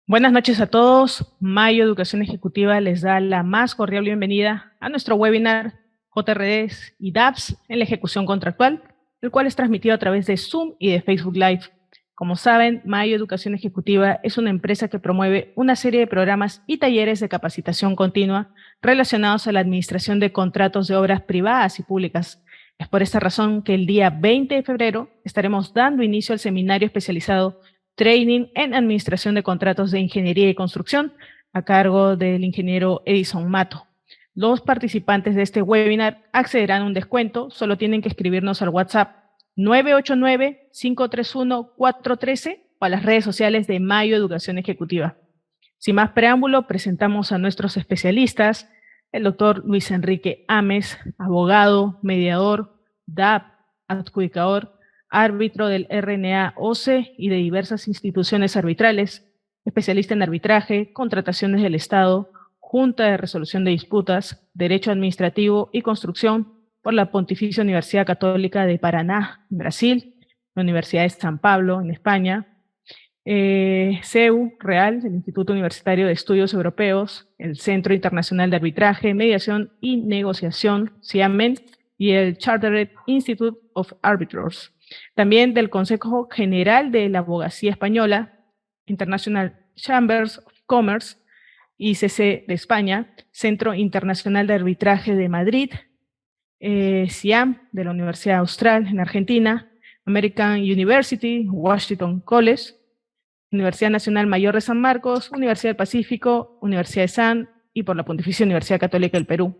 Buenas noches a todos. Mayo Educación Ejecutiva les da la más cordial bienvenida a nuestro webinar JRDs y DAPS en la ejecución contractual, el cual es transmitido a través de Zoom y de Facebook Live. Como saben, Mayo Educación Ejecutiva es una empresa que promueve una serie de programas y talleres de capacitación continua relacionados a la administración de contratos de obras privadas y públicas. Es por esta razón que el día 20 de febrero estaremos dando inicio al seminario especializado Training en Administración de Contratos de Ingeniería y Construcción, a cargo del ingeniero Edison Mato. Los participantes de este webinar accederán a un descuento, solo tienen que escribirnos al WhatsApp 989-531-413 o a las redes sociales de Mayo Educación Ejecutiva. Sin más preámbulo, presentamos a nuestros especialistas, el doctor Luis Enrique Ames, abogado, mediador, DAP, adjudicador, árbitro del RNA-OCE y de diversas instituciones arbitrales, especialista en arbitraje, contrataciones del Estado, Junta de Resolución de Disputas, Derecho Administrativo y Construcción por la Pontificia Universidad Católica de Paraná, en Brasil, la Universidad de San Pablo, en España, CEU, Real, el Instituto Universitario de Estudios Europeos, el Centro Internacional de Arbitraje, Mediación y Negociación, CIAMEN, y el Chartered Institute of Arbiters. También del Consejo General de la Abogacía Española, International Chambers of Commerce, ICC de España, Centro Internacional de Arbitraje de Madrid, CIAM de la Universidad Austral en Argentina, American University, Washington College, Universidad Nacional Mayor de San Marcos, Universidad del Pacífico, Universidad de San y por la Pontificia Universidad Católica del Perú.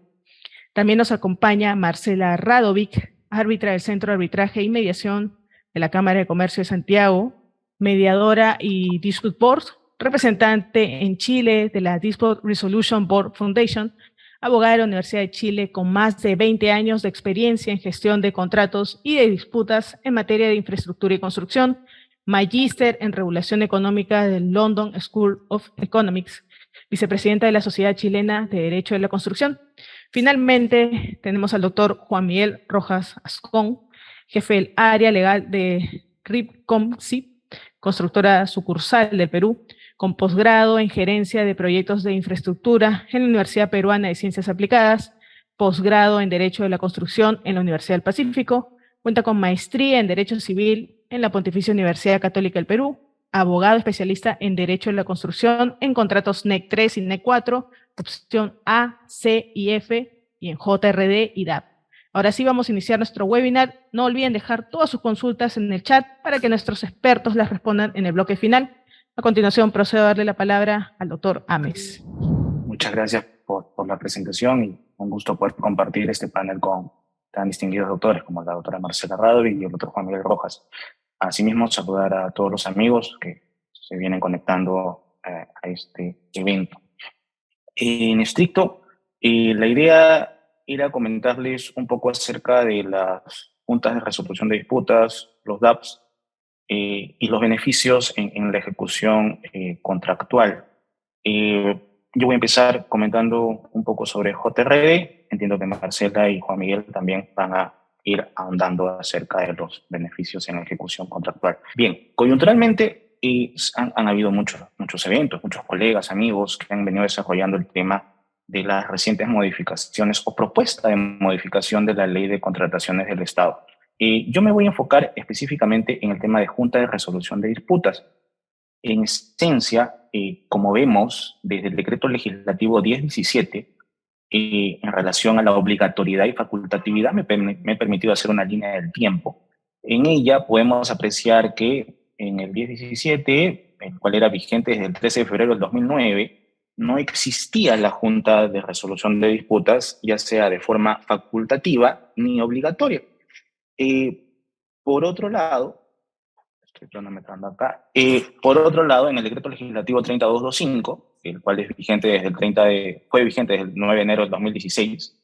También nos acompaña Marcela Radovic, árbitra del Centro de Arbitraje y Mediación de la Cámara de Comercio de Santiago, mediadora y Dispute Board, representante en Chile de la Dispute Resolution Board Foundation, abogada de la Universidad de Chile con más de 20 años de experiencia en gestión de contratos y de disputas en materia de infraestructura y construcción, magíster en regulación económica del London School of Economics, vicepresidenta de la Sociedad Chilena de Derecho de la Construcción. Finalmente, tenemos al doctor Juan Miguel Rojas Ascón, jefe del área legal de RIPCOMSIP, constructora sucursal del Perú, con posgrado en gerencia de proyectos de infraestructura en la Universidad Peruana de Ciencias Aplicadas, posgrado en Derecho de la Construcción en la Universidad del Pacífico, cuenta con maestría en Derecho Civil en la Pontificia Universidad Católica del Perú, abogado especialista en Derecho de la Construcción en contratos NEC 3 y NEC 4, opción A, C y F, y en JRD y DAP. Ahora sí vamos a iniciar nuestro webinar. No olviden dejar todas sus consultas en el chat para que nuestros expertos las respondan en el bloque final. A continuación procedo a darle la palabra al doctor Ames. Muchas gracias por la presentación y un gusto poder compartir este panel con tan distinguidos doctores como la doctora Marcela Radovic y el doctor Juan Miguel Rojas. Asimismo, saludar a todos los amigos que se vienen conectando a este evento. En estricto, la idea era comentarles un poco acerca de las juntas de resolución de disputas, los DAPs, y los beneficios en la ejecución contractual. Yo voy a empezar comentando un poco sobre JRD. Entiendo que Marcela y Juan Miguel también van a ir ahondando acerca de los beneficios en la ejecución contractual. Bien, coyunturalmente han habido muchos eventos, muchos colegas, amigos que han venido desarrollando el tema de las recientes modificaciones o propuesta de modificación de la Ley de Contrataciones del Estado. Yo me voy a enfocar específicamente en el tema de Junta de Resolución de Disputas. En esencia, como vemos desde el Decreto Legislativo 1017, en relación a la obligatoriedad y facultatividad, me he permitido hacer una línea del tiempo. En ella podemos apreciar que en el 1017, el cual era vigente desde el 13 de febrero del 2009, no existía la Junta de Resolución de Disputas, ya sea de forma facultativa ni obligatoria. Por otro lado, estoy cronometrando acá, por otro lado, en el Decreto Legislativo 3225, el cual es vigente desde fue vigente desde el 9 de enero del 2016,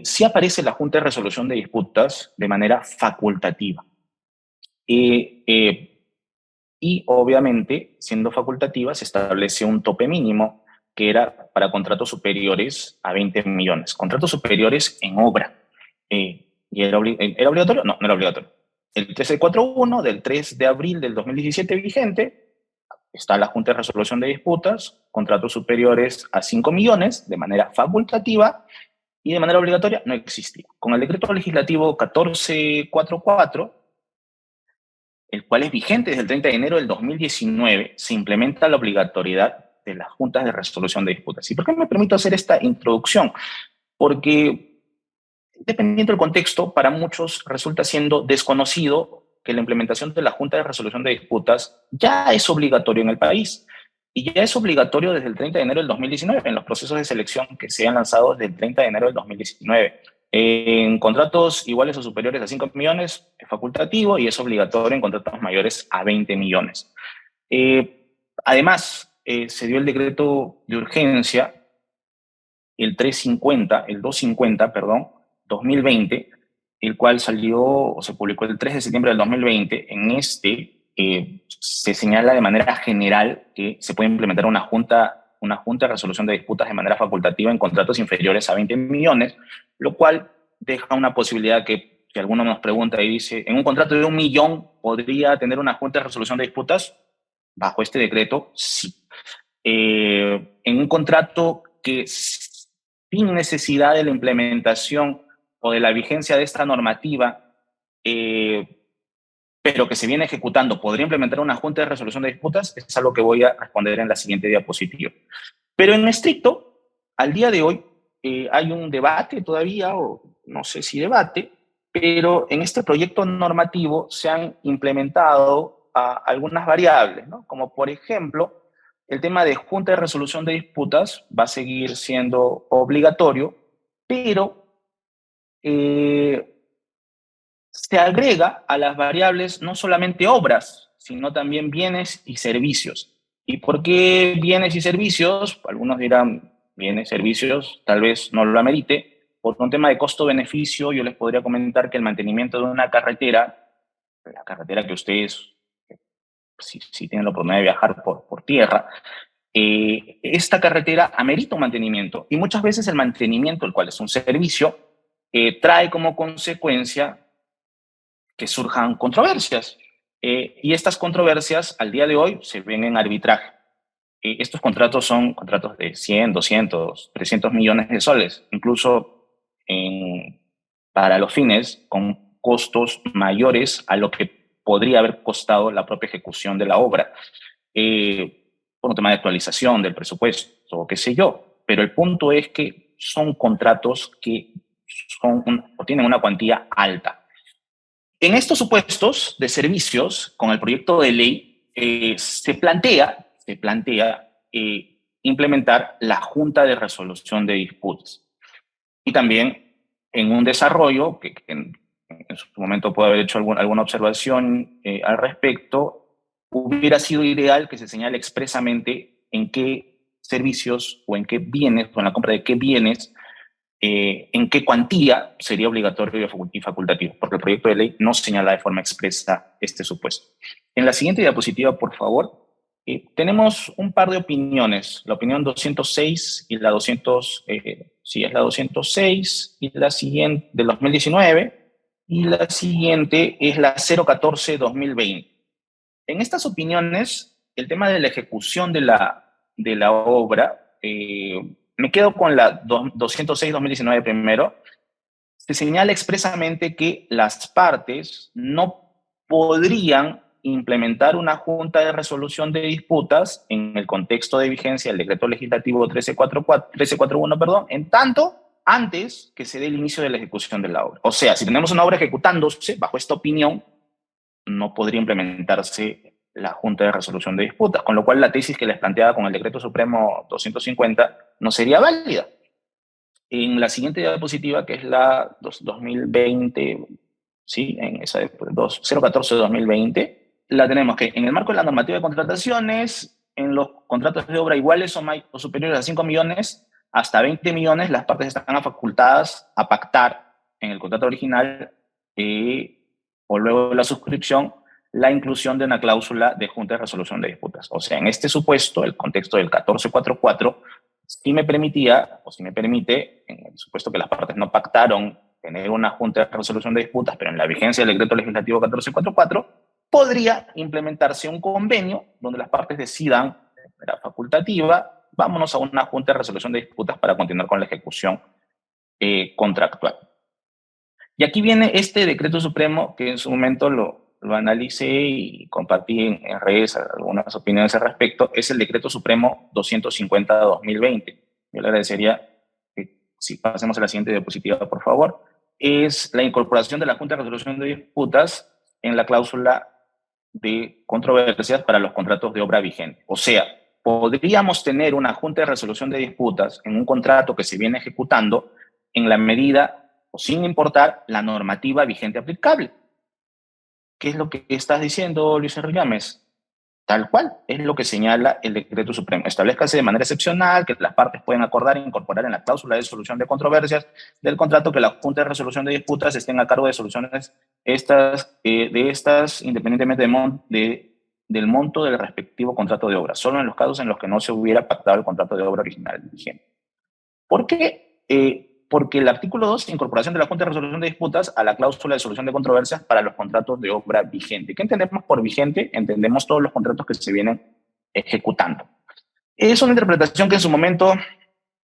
sí aparece la Junta de Resolución de Disputas de manera facultativa. Y obviamente, siendo facultativa, se establece un tope mínimo que era para contratos superiores a 20 millones. Contratos superiores en obra. ¿Y era obligatorio? No, no era obligatorio. El 1341 del 3 de abril del 2017 vigente está la Junta de Resolución de Disputas, contratos superiores a 5 millones de manera facultativa y de manera obligatoria no existía. Con el decreto legislativo 1444, el cual es vigente desde el 30 de enero del 2019, se implementa la obligatoriedad de las juntas de resolución de disputas. ¿Y por qué me permito hacer esta introducción? Porque, dependiendo del contexto, para muchos resulta siendo desconocido que la implementación de la Junta de Resolución de Disputas ya es obligatorio en el país. Y ya es obligatorio desde el 30 de enero del 2019, en los procesos de selección que se han lanzado desde el 30 de enero del 2019. En contratos iguales o superiores a 5 millones es facultativo y es obligatorio en contratos mayores a 20 millones. Además, se dio el decreto de urgencia, el 250, perdón, 2020, el cual salió o se publicó el 3 de septiembre del 2020. En este se señala de manera general que se puede implementar una junta de resolución de disputas de manera facultativa en contratos inferiores a 20 millones, lo cual deja una posibilidad que alguno nos pregunta y dice, ¿en un contrato de 1 millón podría tener una junta de resolución de disputas? Bajo este decreto, sí. En un contrato que sin necesidad de la implementación o de la vigencia de esta normativa, pero que se viene ejecutando, ¿podría implementar una junta de resolución de disputas? Es algo que voy a responder en la siguiente diapositiva. Pero en estricto, al día de hoy hay un debate todavía, o no sé si debate, pero en este proyecto normativo se han implementado algunas variables, ¿no? Como por ejemplo, el tema de junta de resolución de disputas va a seguir siendo obligatorio, pero se agrega a las variables no solamente obras, sino también bienes y servicios. ¿Y por qué bienes y servicios? Algunos dirán bienes, servicios, tal vez no lo amerite. Por un tema de costo-beneficio, yo les podría comentar que el mantenimiento de una carretera, la carretera que ustedes, si tienen la oportunidad de viajar por tierra, esta carretera amerita un mantenimiento. Y muchas veces el mantenimiento, el cual es un servicio, trae como consecuencia que surjan controversias. Y estas controversias al día de hoy se ven en arbitraje. Estos contratos son contratos de 100, 200, 300 millones de soles, incluso para los fines con costos mayores a lo que podría haber costado la propia ejecución de la obra, por un tema de actualización del presupuesto o qué sé yo. Pero el punto es que son contratos que tienen una cuantía alta. En estos supuestos de servicios, con el proyecto de ley, se plantea implementar la Junta de Resolución de Disputas. Y también en un desarrollo, que en su momento puede haber hecho alguna observación al respecto, hubiera sido ideal que se señale expresamente en qué servicios o en qué bienes, o en la compra de qué bienes, en qué cuantía sería obligatorio y facultativo, porque el proyecto de ley no señala de forma expresa este supuesto. En la siguiente diapositiva, por favor, tenemos un par de opiniones, la opinión 206 y la 200, sí, es la 206, y la siguiente, del 2019, y la siguiente es la 014-2020. En estas opiniones, el tema de la ejecución de la obra, me quedo con la 206-2019 primero. Se señala expresamente que las partes no podrían implementar una junta de resolución de disputas en el contexto de vigencia del decreto legislativo 1341, perdón, en tanto antes que se dé el inicio de la ejecución de la obra. O sea, si tenemos una obra ejecutándose, bajo esta opinión, no podría implementarse la Junta de Resolución de Disputas, con lo cual la tesis que les planteaba con el Decreto Supremo 250 no sería válida. En la siguiente diapositiva, que es la 2020, ¿sí? En esa 014-2020, la tenemos que en el marco de la normativa de contrataciones, en los contratos de obra iguales o superiores a 5 millones hasta 20 millones, las partes están facultadas a pactar en el contrato original o luego de la suscripción la inclusión de una cláusula de Junta de Resolución de Disputas. O sea, en este supuesto, el contexto del 1444, sí me permitía, o sí me permite, en el supuesto que las partes no pactaron tener una Junta de Resolución de Disputas, pero en la vigencia del decreto legislativo 1444, podría implementarse un convenio donde las partes decidan de manera facultativa, vámonos a una junta de resolución de disputas para continuar con la ejecución contractual. Y aquí viene este decreto supremo que en su momento lo analicé y compartí en redes algunas opiniones al respecto. Es el decreto supremo 250/2020. Yo le agradecería que si pasemos a la siguiente diapositiva, por favor. Es la incorporación de la Junta de Resolución de Disputas en la cláusula de controversias para los contratos de obra vigente. O sea, podríamos tener una Junta de Resolución de Disputas en un contrato que se viene ejecutando en la medida o sin importar la normativa vigente aplicable. ¿Qué es lo que estás diciendo, Luis Enrique Gámez? Tal cual, es lo que señala el decreto supremo. Establezcase de manera excepcional que las partes pueden acordar e incorporar en la cláusula de solución de controversias del contrato que la Junta de Resolución de Disputas estén a cargo de soluciones de estas independientemente del monto del respectivo contrato de obra, solo en los casos en los que no se hubiera pactado el contrato de obra original vigente. ¿Por qué? Porque el artículo 2, incorporación de la Junta de Resolución de Disputas a la cláusula de solución de controversias para los contratos de obra vigente. ¿Qué entendemos por vigente? Entendemos todos los contratos que se vienen ejecutando. Es una interpretación que en su momento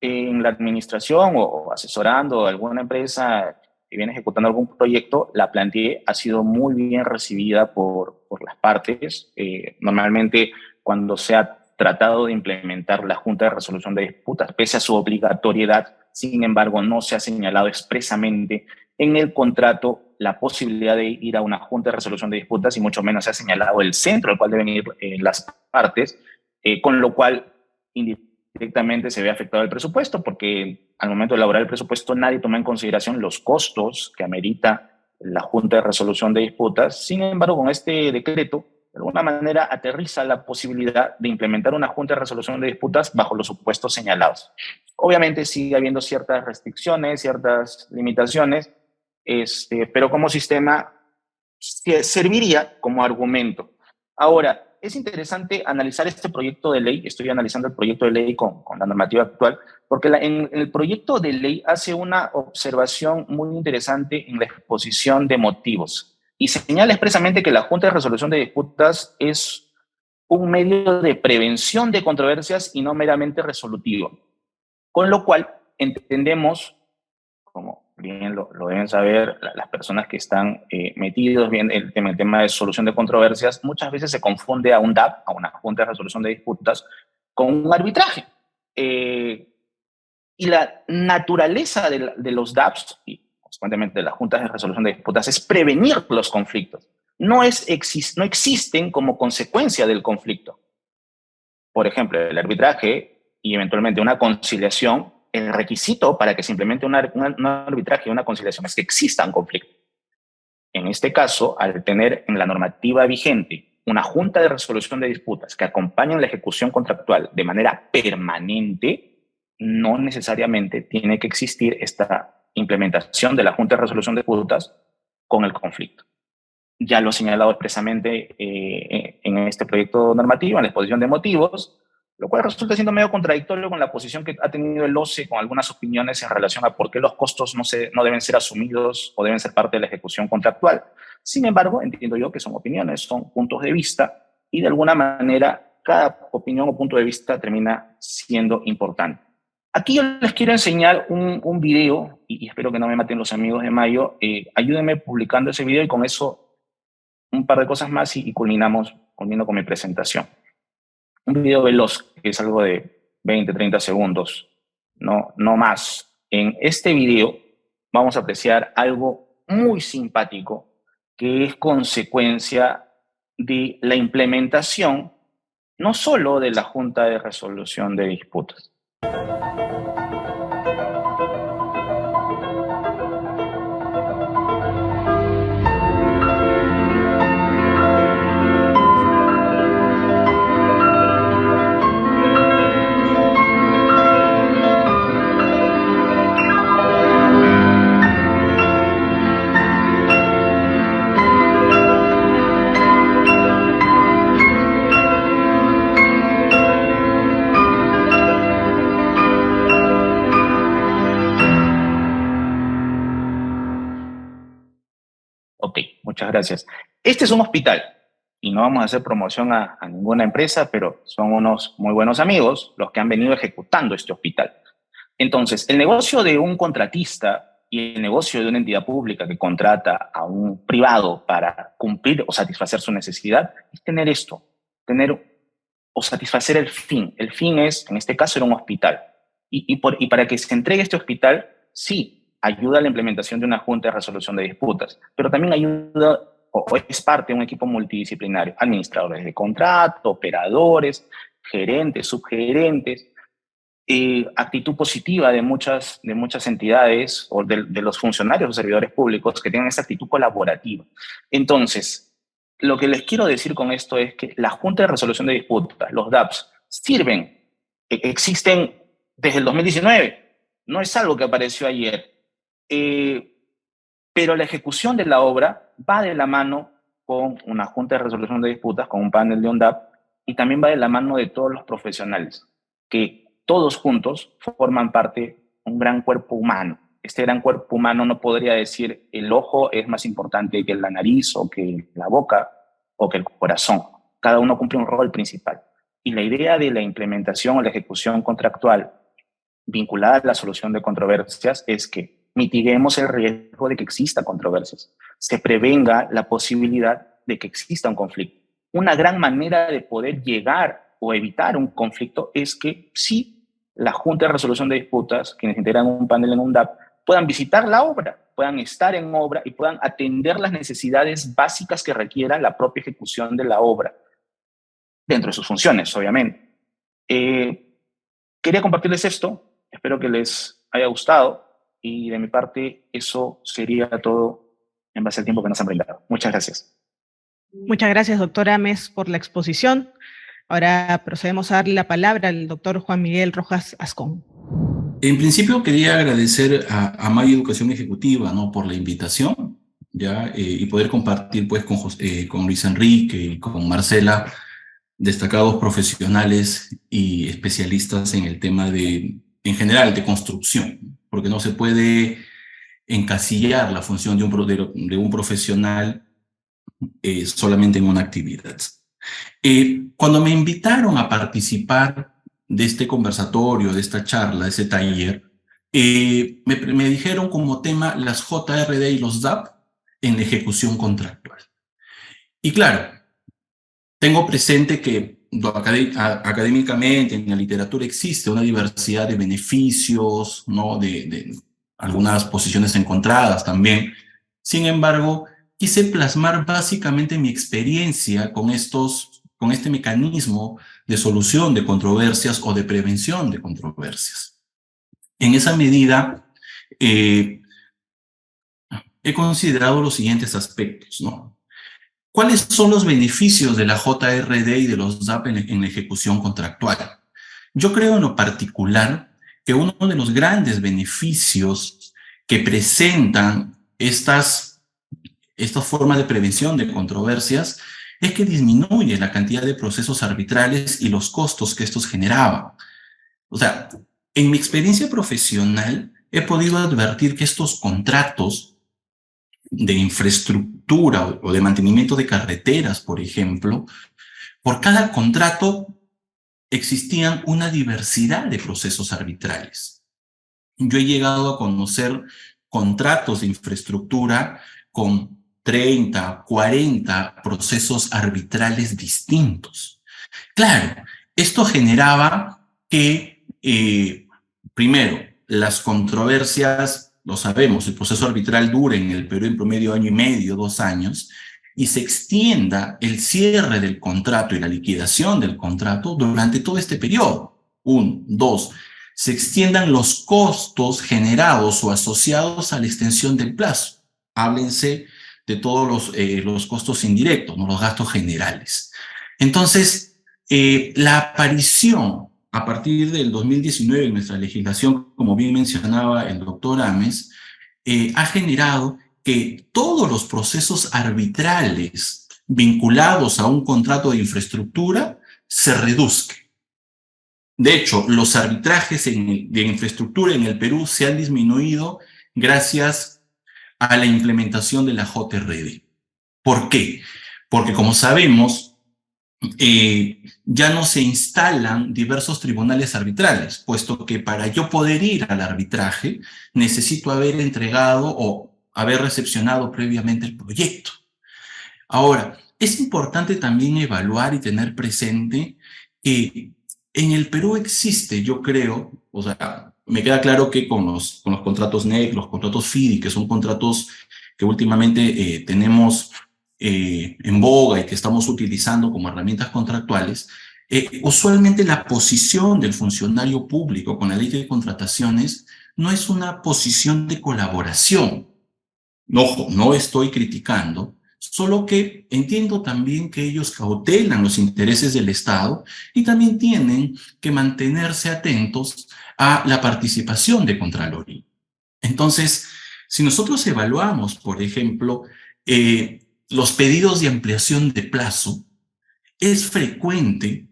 en la administración o asesorando a alguna empresa que viene ejecutando algún proyecto, la planteé, ha sido muy bien recibida por las partes. Normalmente cuando se ha tratado de implementar la Junta de Resolución de Disputas, pese a su obligatoriedad, sin embargo, no se ha señalado expresamente en el contrato la posibilidad de ir a una Junta de Resolución de Disputas y mucho menos se ha señalado el centro al cual deben ir las partes, con lo cual indirectamente se ve afectado el presupuesto, porque al momento de elaborar el presupuesto nadie toma en consideración los costos que amerita la Junta de Resolución de Disputas. Sin embargo, con este decreto, de alguna manera aterriza la posibilidad de implementar una Junta de Resolución de Disputas bajo los supuestos señalados. Obviamente sigue habiendo ciertas restricciones, ciertas limitaciones, pero como sistema serviría como argumento. Ahora, es interesante analizar este proyecto de ley, estoy analizando el proyecto de ley con la normativa actual, porque en el proyecto de ley hace una observación muy interesante en la exposición de motivos y señala expresamente que la Junta de Resolución de Disputas es un medio de prevención de controversias y no meramente resolutivo. Con lo cual, entendemos, como bien lo deben saber las personas que están metidos bien en el tema de solución de controversias, muchas veces se confunde a un DAP, a una Junta de Resolución de Disputas, con un arbitraje. Y la naturaleza de los DAPs, y consecuentemente de las Juntas de Resolución de Disputas, es prevenir los conflictos. No existen como consecuencia del conflicto. Por ejemplo, el arbitraje y eventualmente una conciliación, el requisito para que se implemente un arbitraje y una conciliación es que exista un conflicto. En este caso, al tener en la normativa vigente una Junta de Resolución de Disputas que acompaña la ejecución contractual de manera permanente, no necesariamente tiene que existir esta implementación de la Junta de Resolución de Disputas con el conflicto. Ya lo he señalado expresamente en este proyecto normativo, en la exposición de motivos, lo cual resulta siendo medio contradictorio con la posición que ha tenido el OCE con algunas opiniones en relación a por qué los costos no deben ser asumidos o deben ser parte de la ejecución contractual. Sin embargo, entiendo yo que son opiniones, son puntos de vista y de alguna manera cada opinión o punto de vista termina siendo importante. Aquí yo les quiero enseñar un video y espero que no me maten los amigos de Mayo. Ayúdenme publicando ese video y con eso un par de cosas más y culmino con mi presentación. Un video veloz, que es algo de 20, 30 segundos, no más. En este video vamos a apreciar algo muy simpático que es consecuencia de la implementación no solo de la Junta de Resolución de Disputas. Ok, muchas gracias. Este es un hospital. y no vamos a hacer promoción a ninguna empresa, pero son unos muy buenos amigos los que han venido ejecutando este hospital. Entonces, el negocio de un contratista y el negocio de una entidad pública que contrata a un privado para cumplir o satisfacer su necesidad es tener esto, tener o satisfacer el fin. El fin es, en este caso, era un hospital. Y para que se entregue este hospital, sí, ayuda a la implementación de una junta de resolución de disputas, pero también ayuda o es parte de un equipo multidisciplinario, administradores de contrato, operadores, gerentes, subgerentes, actitud positiva de muchas entidades o de los funcionarios o servidores públicos que tengan esa actitud colaborativa. Entonces, lo que les quiero decir con esto es que la Junta de Resolución de Disputas, los DAPs, sirven, existen desde el 2019, no es algo que apareció ayer, pero la ejecución de la obra va de la mano con una Junta de Resolución de Disputas, con un panel de un DAP, y también va de la mano de todos los profesionales, que todos juntos forman parte de un gran cuerpo humano. Este gran cuerpo humano no podría decir el ojo es más importante que la nariz o que la boca o que el corazón. Cada uno cumple un rol principal. Y la idea de la implementación o la ejecución contractual vinculada a la solución de controversias es que mitiguemos el riesgo de que exista controversias, se prevenga la posibilidad de que exista un conflicto. Una gran manera de poder llegar o evitar un conflicto es que sí, la Junta de Resolución de Disputas, quienes integran un panel en un DAP, puedan visitar la obra, puedan estar en obra y puedan atender las necesidades básicas que requiera la propia ejecución de la obra, dentro de sus funciones, obviamente. Quería compartirles esto, espero que les haya gustado y de mi parte eso sería todo en base al tiempo que nos han brindado. Muchas gracias. Muchas gracias, doctor Ames, por la exposición. Ahora procedemos a darle la palabra al doctor Juan Miguel Rojas Ascón. En principio quería agradecer a Mayo Educación Ejecutiva, ¿no?, por la invitación, ¿ya? Y poder compartir pues con Luis Enrique y con Marcela, destacados profesionales y especialistas en el tema en general, de construcción, porque no se puede encasillar la función de un profesional solamente en una actividad. Cuando me invitaron a participar de este conversatorio, de esta charla, de ese taller, me dijeron como tema las JRD y los DAP en la ejecución contractual. Y claro, tengo presente que académicamente en la literatura existe una diversidad de beneficios, ¿no?, de algunas posiciones encontradas también. Sin embargo, quise plasmar básicamente mi experiencia con este mecanismo de solución de controversias o de prevención de controversias. En esa medida, he considerado los siguientes aspectos, ¿no? ¿Cuáles son los beneficios de la JRD y de los DAP en la ejecución contractual? Yo creo en lo particular que uno de los grandes beneficios que presentan estas formas de prevención de controversias es que disminuye la cantidad de procesos arbitrales y los costos que estos generaban. O sea, en mi experiencia profesional he podido advertir que estos contratos de infraestructura o de mantenimiento de carreteras, por ejemplo, por cada contrato existían una diversidad de procesos arbitrales. Yo he llegado a conocer contratos de infraestructura con 30, 40 procesos arbitrales distintos. Claro, esto generaba que, primero, las controversias, lo sabemos, el proceso arbitral dura en el Perú en promedio 1 año y medio, 2 años, y se extienda el cierre del contrato y la liquidación del contrato durante todo este periodo. 1, 2, se extiendan los costos generados o asociados a la extensión del plazo. Háblense de todos los costos indirectos, ¿no?, los gastos generales. Entonces, la aparición a partir del 2019 en nuestra legislación, como bien mencionaba el doctor Ames, ha generado que todos los procesos arbitrales vinculados a un contrato de infraestructura se reduzcan. De hecho, los arbitrajes de infraestructura en el Perú se han disminuido gracias a la implementación de la JRD. ¿Por qué? porque como sabemos, ya no se instalan diversos tribunales arbitrales, puesto que para yo poder ir al arbitraje necesito haber entregado o haber recepcionado previamente el proyecto. Ahora, es importante también evaluar y tener presente que en el Perú existe, yo creo, o sea, me queda claro que con los contratos NEC, los contratos FIDI, que son contratos que últimamente tenemos en boga y que estamos utilizando como herramientas contractuales, usualmente la posición del funcionario público con la ley de contrataciones no es una posición de colaboración. Ojo, no estoy criticando, solo que entiendo también que ellos cautelan los intereses del Estado y también tienen que mantenerse atentos a la participación de Contraloría. Entonces, si nosotros evaluamos, por ejemplo, los pedidos de ampliación de plazo, es frecuente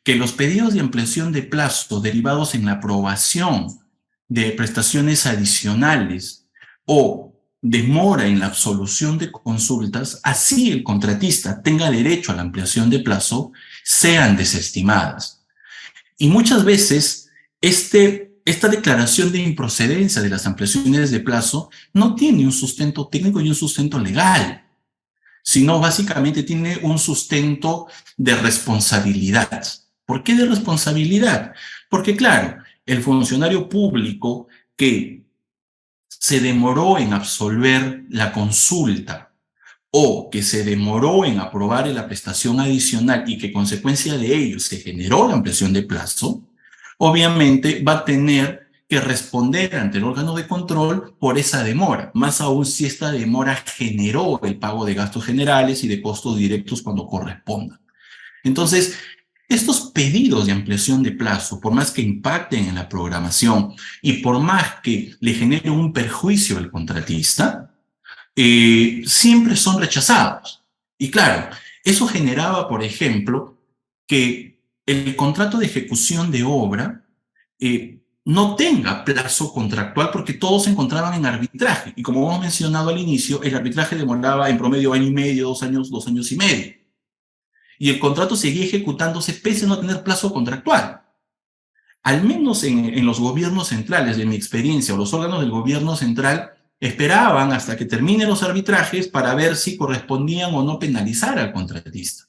que los pedidos de ampliación de plazo derivados en la aprobación de prestaciones adicionales o demora en la absolución de consultas, así el contratista tenga derecho a la ampliación de plazo, sean desestimadas. Y muchas veces esta declaración de improcedencia de las ampliaciones de plazo no tiene un sustento técnico y un sustento legal, sino básicamente tiene un sustento de responsabilidad. ¿Por qué de responsabilidad? Porque claro, el funcionario público que se demoró en absolver la consulta o que se demoró en aprobar la prestación adicional y que consecuencia de ello se generó la ampliación de plazo, obviamente va a tener que responder ante el órgano de control por esa demora, más aún si esta demora generó el pago de gastos generales y de costos directos cuando corresponda. Entonces, estos pedidos de ampliación de plazo, por más que impacten en la programación y por más que le generen un perjuicio al contratista, siempre son rechazados. Y claro, eso generaba, por ejemplo, que el contrato de ejecución de obra no tenga plazo contractual porque todos se encontraban en arbitraje. Y como hemos mencionado al inicio, el arbitraje demoraba en promedio año y medio, 2 años y medio. Y el contrato seguía ejecutándose pese a no tener plazo contractual. Al menos en los gobiernos centrales, de mi experiencia, o los órganos del gobierno central esperaban hasta que terminen los arbitrajes para ver si correspondían o no penalizar al contratista.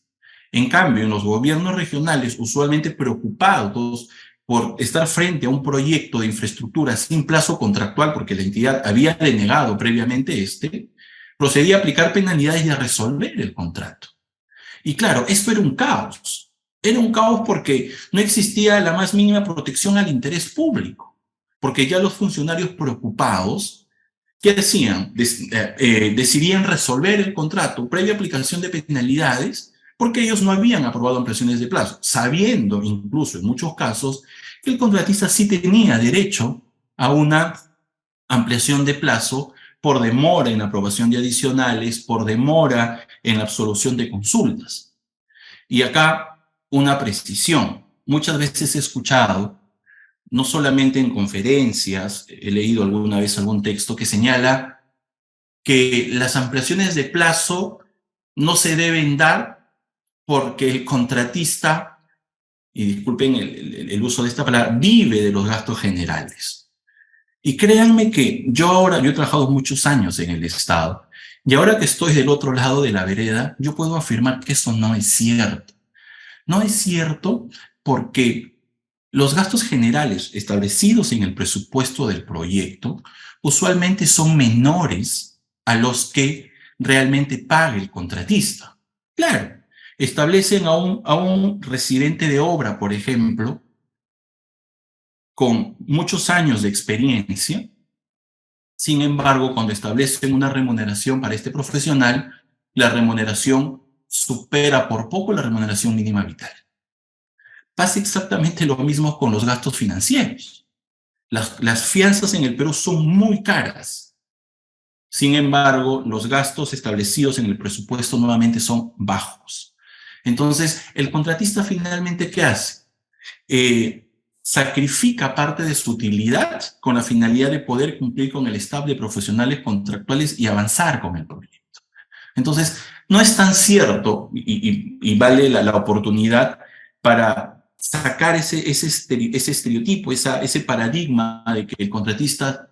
En cambio, en los gobiernos regionales, usualmente preocupados por estar frente a un proyecto de infraestructura sin plazo contractual, porque la entidad había denegado previamente procedía a aplicar penalidades y a resolver el contrato. Y claro, esto era un caos. Era un caos porque no existía la más mínima protección al interés público, porque ya los funcionarios preocupados, ¿qué decían? Decidían resolver el contrato previa aplicación de penalidades porque ellos no habían aprobado ampliaciones de plazo, sabiendo incluso en muchos casos que el contratista sí tenía derecho a una ampliación de plazo por demora en la aprobación de adicionales, por demora en la absolución de consultas. Y acá una precisión. Muchas veces he escuchado, no solamente en conferencias, he leído alguna vez algún texto que señala que las ampliaciones de plazo no se deben dar porque el contratista, y disculpen el uso de esta palabra, vive de los gastos generales. Y créanme que yo he trabajado muchos años en el Estado, y ahora que estoy del otro lado de la vereda, yo puedo afirmar que eso no es cierto. No es cierto porque los gastos generales establecidos en el presupuesto del proyecto usualmente son menores a los que realmente paga el contratista. Claro, establecen a un residente de obra, por ejemplo, con muchos años de experiencia. Sin embargo, cuando establecen una remuneración para este profesional, la remuneración supera por poco la remuneración mínima vital. Pasa exactamente lo mismo con los gastos financieros. Las fianzas en el Perú son muy caras. Sin embargo, los gastos establecidos en el presupuesto nuevamente son bajos. Entonces, el contratista finalmente, ¿qué hace? Sacrifica parte de su utilidad con la finalidad de poder cumplir con el staff de profesionales contractuales y avanzar con el proyecto. Entonces, no es tan cierto y vale la oportunidad para sacar ese estereotipo, ese paradigma de que el contratista,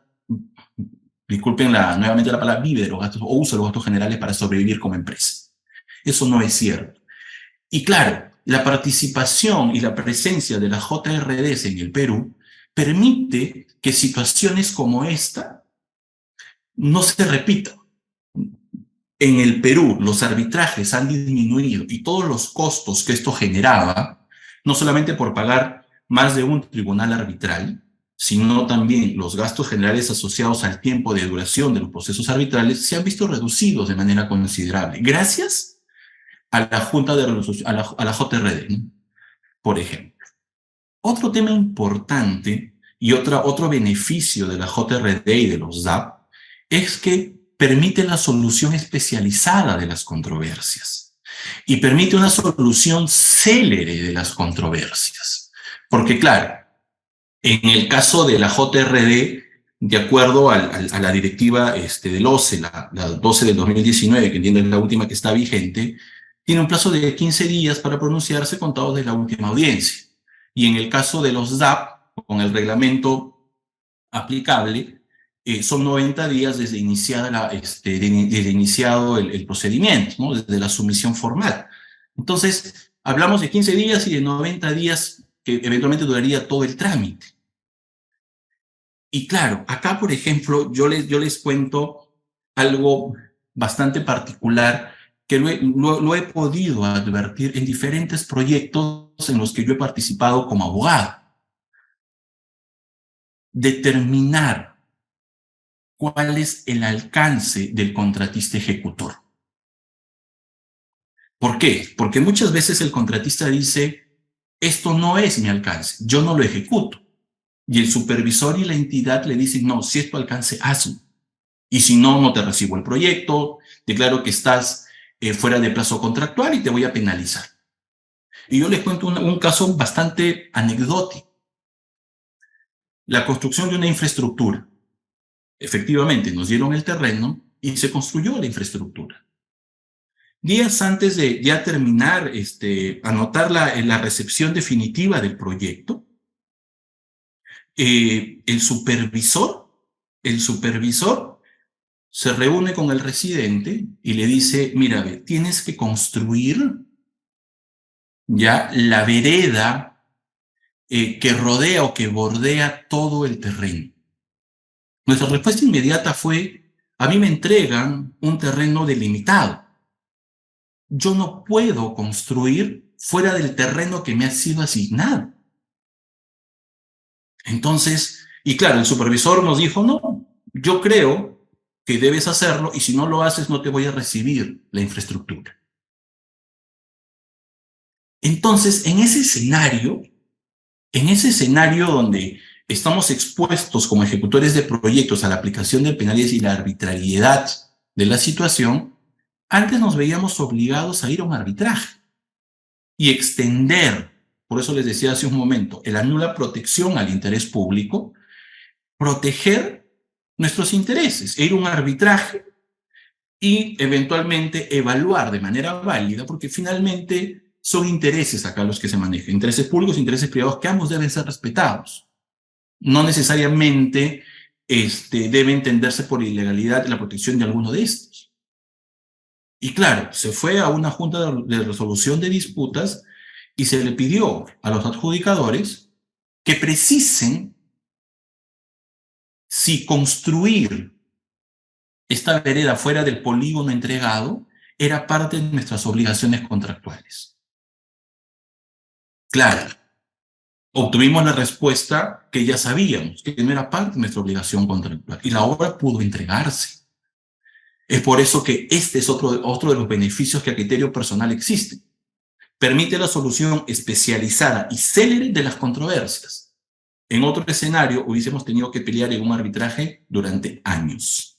disculpen nuevamente la palabra, vive de los gastos o usa los gastos generales para sobrevivir como empresa. Eso no es cierto. Y claro, la participación y la presencia de las JRDs en el Perú permite que situaciones como esta no se repitan. En el Perú, los arbitrajes han disminuido y todos los costos que esto generaba, no solamente por pagar más de un tribunal arbitral, sino también los gastos generales asociados al tiempo de duración de los procesos arbitrales, se han visto reducidos de manera considerable, gracias a la Junta de a la JRD, ¿no? Por ejemplo. Otro tema importante y otro beneficio de la JRD y de los DAP es que permite la solución especializada de las controversias y permite una solución célere de las controversias. Porque claro, en el caso de la JRD, de acuerdo a la directiva del OCE, la 12 del 2019, que entiendo es la última que está vigente, tiene un plazo de 15 días para pronunciarse contados de la última audiencia. Y en el caso de los DAP, con el reglamento aplicable, son 90 días desde iniciado el procedimiento, ¿no? Desde la sumisión formal. Entonces, hablamos de 15 días y de 90 días que eventualmente duraría todo el trámite. Y claro, acá, por ejemplo, yo les cuento algo bastante particular que lo he podido advertir en diferentes proyectos en los que yo he participado como abogado. Determinar cuál es el alcance del contratista ejecutor. ¿Por qué? Porque muchas veces el contratista dice, esto no es mi alcance, yo no lo ejecuto. Y el supervisor y la entidad le dicen, no, si es tu alcance, hazlo. Y si no, no te recibo el proyecto, declaro que estás fuera de plazo contractual y te voy a penalizar. Y yo les cuento un caso bastante anecdótico. La construcción de una infraestructura. Efectivamente, nos dieron el terreno y se construyó la infraestructura. Días antes de ya terminar, anotar la recepción definitiva del proyecto, el supervisor se reúne con el residente y le dice, mira, tienes que construir ya la vereda que rodea o que bordea todo el terreno. Nuestra respuesta inmediata fue, a mí me entregan un terreno delimitado. Yo no puedo construir fuera del terreno que me ha sido asignado. Entonces, y claro, el supervisor nos dijo, no, yo creo que debes hacerlo y si no lo haces no te voy a recibir la infraestructura. Entonces, en ese escenario donde estamos expuestos como ejecutores de proyectos a la aplicación de penalidades y la arbitrariedad de la situación, antes nos veíamos obligados a ir a un arbitraje y extender, por eso les decía hace un momento, la nula protección al interés público, proteger nuestros intereses, ir a un arbitraje y eventualmente evaluar de manera válida, porque finalmente son intereses acá los que se manejan, intereses públicos e intereses privados que ambos deben ser respetados. No necesariamente debe entenderse por ilegalidad la protección de alguno de estos. Y claro, se fue a una junta de resolución de disputas y se le pidió a los adjudicadores que precisen si construir esta vereda fuera del polígono entregado era parte de nuestras obligaciones contractuales. Claro, obtuvimos la respuesta que ya sabíamos, que no era parte de nuestra obligación contractual, y la obra pudo entregarse. Es por eso que este es otro de los beneficios que a criterio personal existen. Permite la solución especializada y célere de las controversias. En otro escenario hubiésemos tenido que pelear en un arbitraje durante años.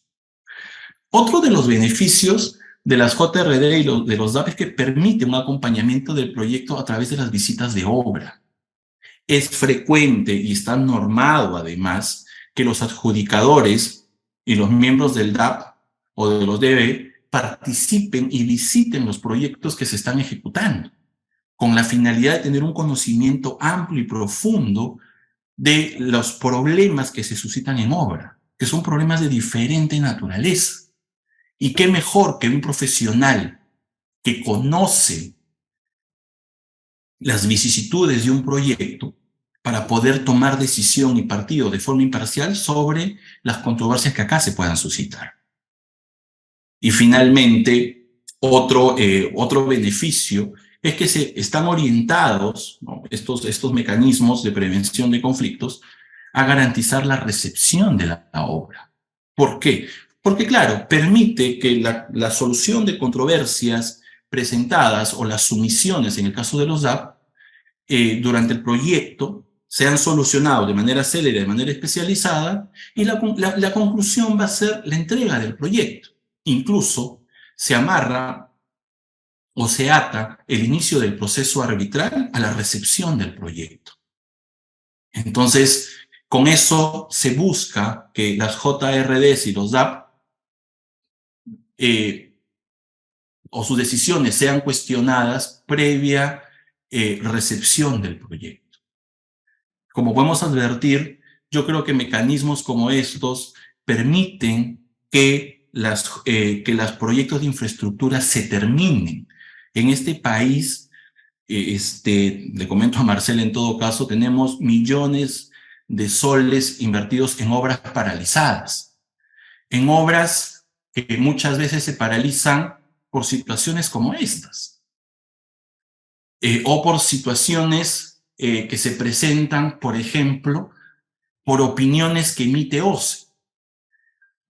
Otro de los beneficios de las JRD y de los DAP es que permite un acompañamiento del proyecto a través de las visitas de obra. Es frecuente y está normado además que los adjudicadores y los miembros del DAP o de los DB participen y visiten los proyectos que se están ejecutando, con la finalidad de tener un conocimiento amplio y profundo de los problemas que se suscitan en obra, que son problemas de diferente naturaleza. Y qué mejor que un profesional que conoce las vicisitudes de un proyecto para poder tomar decisión y partido de forma imparcial sobre las controversias que acá se puedan suscitar. Y finalmente, otro beneficio es que se están orientados, ¿no?, estos mecanismos de prevención de conflictos a garantizar la recepción de la obra. ¿Por qué? Porque, claro, permite que la solución de controversias presentadas o las sumisiones, en el caso de los DAP, durante el proyecto, sean solucionados de manera célere, de manera especializada, y la conclusión va a ser la entrega del proyecto. Incluso se amarra o se ata el inicio del proceso arbitral a la recepción del proyecto. Entonces, con eso se busca que las JRDs y los DAP o sus decisiones sean cuestionadas previa recepción del proyecto. Como podemos advertir, yo creo que mecanismos como estos permiten que los proyectos de infraestructura se terminen. En este país, le comento a Marcela, en todo caso, tenemos millones de soles invertidos en obras paralizadas, en obras que muchas veces se paralizan por situaciones como estas, o por situaciones que se presentan, por ejemplo, por opiniones que emite OCE.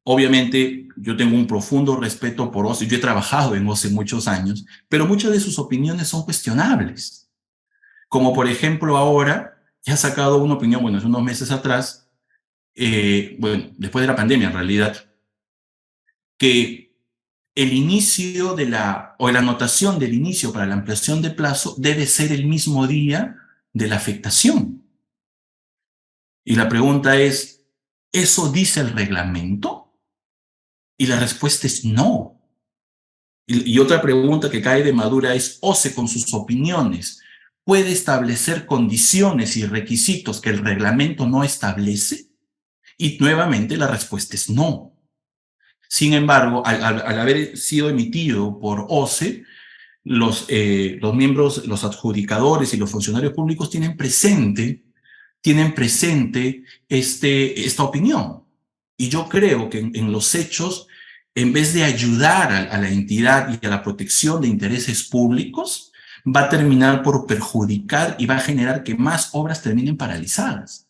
Obviamente, yo tengo un profundo respeto por OCE, yo he trabajado en OCE muchos años, pero muchas de sus opiniones son cuestionables. Como por ejemplo ahora, ya ha sacado una opinión, bueno, hace unos meses atrás, bueno, después de la pandemia en realidad, que el inicio o la anotación del inicio para la ampliación de plazo debe ser el mismo día de la afectación. Y la pregunta es, ¿eso dice el reglamento? Y la respuesta es no. Y otra pregunta que cae de madura es, ¿OCE con sus opiniones puede establecer condiciones y requisitos que el reglamento no establece? Y nuevamente la respuesta es no. Sin embargo, al haber sido emitido por OCE, los miembros, los adjudicadores y los funcionarios públicos tienen presente esta opinión. Y yo creo que en los hechos, en vez de ayudar a la entidad y a la protección de intereses públicos, va a terminar por perjudicar y va a generar que más obras terminen paralizadas.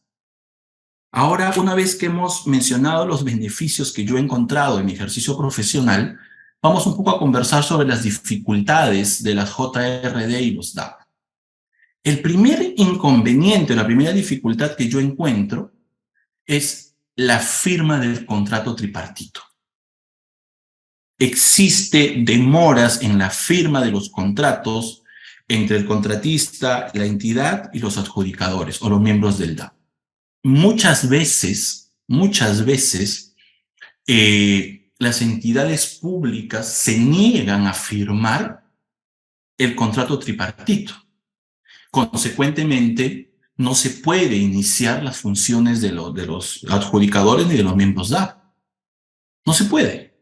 Ahora, una vez que hemos mencionado los beneficios que yo he encontrado en mi ejercicio profesional, vamos un poco a conversar sobre las dificultades de las JRD y los DAP. El primer inconveniente, la primera dificultad que yo encuentro es la firma del contrato tripartito. Existe demoras en la firma de los contratos entre el contratista, la entidad y los adjudicadores o los miembros del DAP. Muchas veces, las entidades públicas se niegan a firmar el contrato tripartito. Consecuentemente, no se puede iniciar las funciones de los adjudicadores ni de los miembros DAP. No se puede,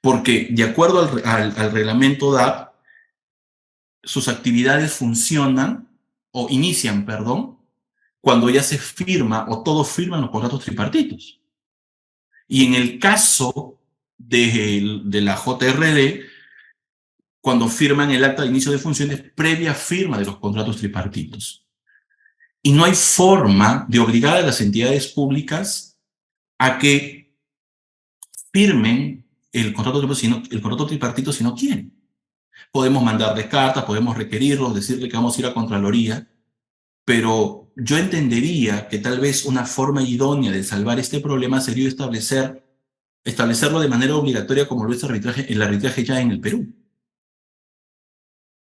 porque de acuerdo al reglamento DAP, sus actividades funcionan o inician, cuando ya se firma o todos firman los contratos tripartitos. Y en el caso de la JRD, cuando firman el acta de inicio de funciones, previa firma de los contratos tripartitos. Y no hay forma de obligar a las entidades públicas a que firmen el contrato tripartito si no quieren. Podemos mandarles cartas, podemos requerirlos, decirle que vamos a ir a Contraloría, pero yo entendería que tal vez una forma idónea de salvar este problema sería establecerlo de manera obligatoria como lo es el arbitraje ya en el Perú.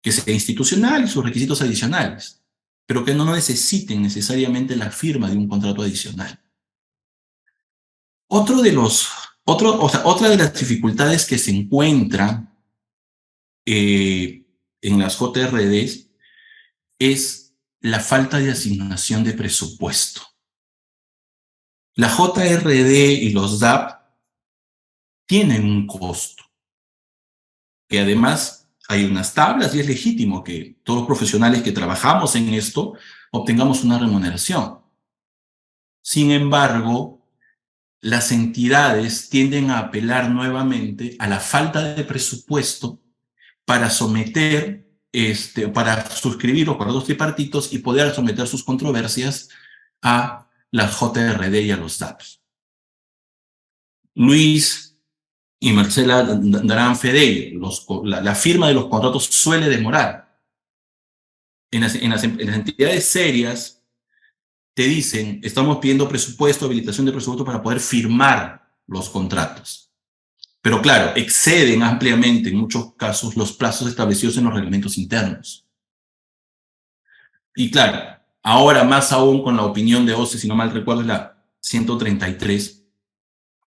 Que sea institucional y sus requisitos adicionales, pero que no necesiten necesariamente la firma de un contrato adicional. Otro de los Otra de las dificultades que se encuentran en las JRDs es la falta de asignación de presupuesto. La JRD y los DAP tienen un costo, que además hay unas tablas y es legítimo que todos los profesionales que trabajamos en esto obtengamos una remuneración. Sin embargo, las entidades tienden a apelar nuevamente a la falta de presupuesto para para suscribir los acuerdos tripartitos y poder someter sus controversias a las JRD y a los DAPs. Luis y Marcela darán fe de ello. La firma de los contratos suele demorar. En las entidades serias te dicen, estamos pidiendo presupuesto, habilitación de presupuesto para poder firmar los contratos. Pero claro, exceden ampliamente en muchos casos los plazos establecidos en los reglamentos internos. Y claro, ahora más aún con la opinión de OCE, si no mal recuerdo, es la 133,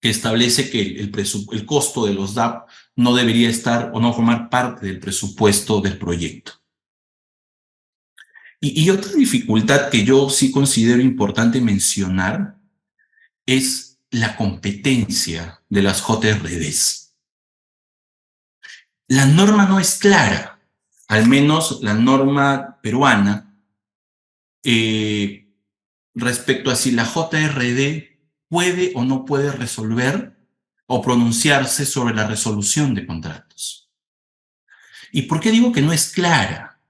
que establece que el costo de los DAP no debería estar o no formar parte del presupuesto del proyecto. Y otra dificultad que yo sí considero importante mencionar es la competencia de las JRDs. La norma no es clara, al menos la norma peruana, respecto a si la JRD puede o no puede resolver o pronunciarse sobre la resolución de contratos. ¿Y por qué digo que no es clara?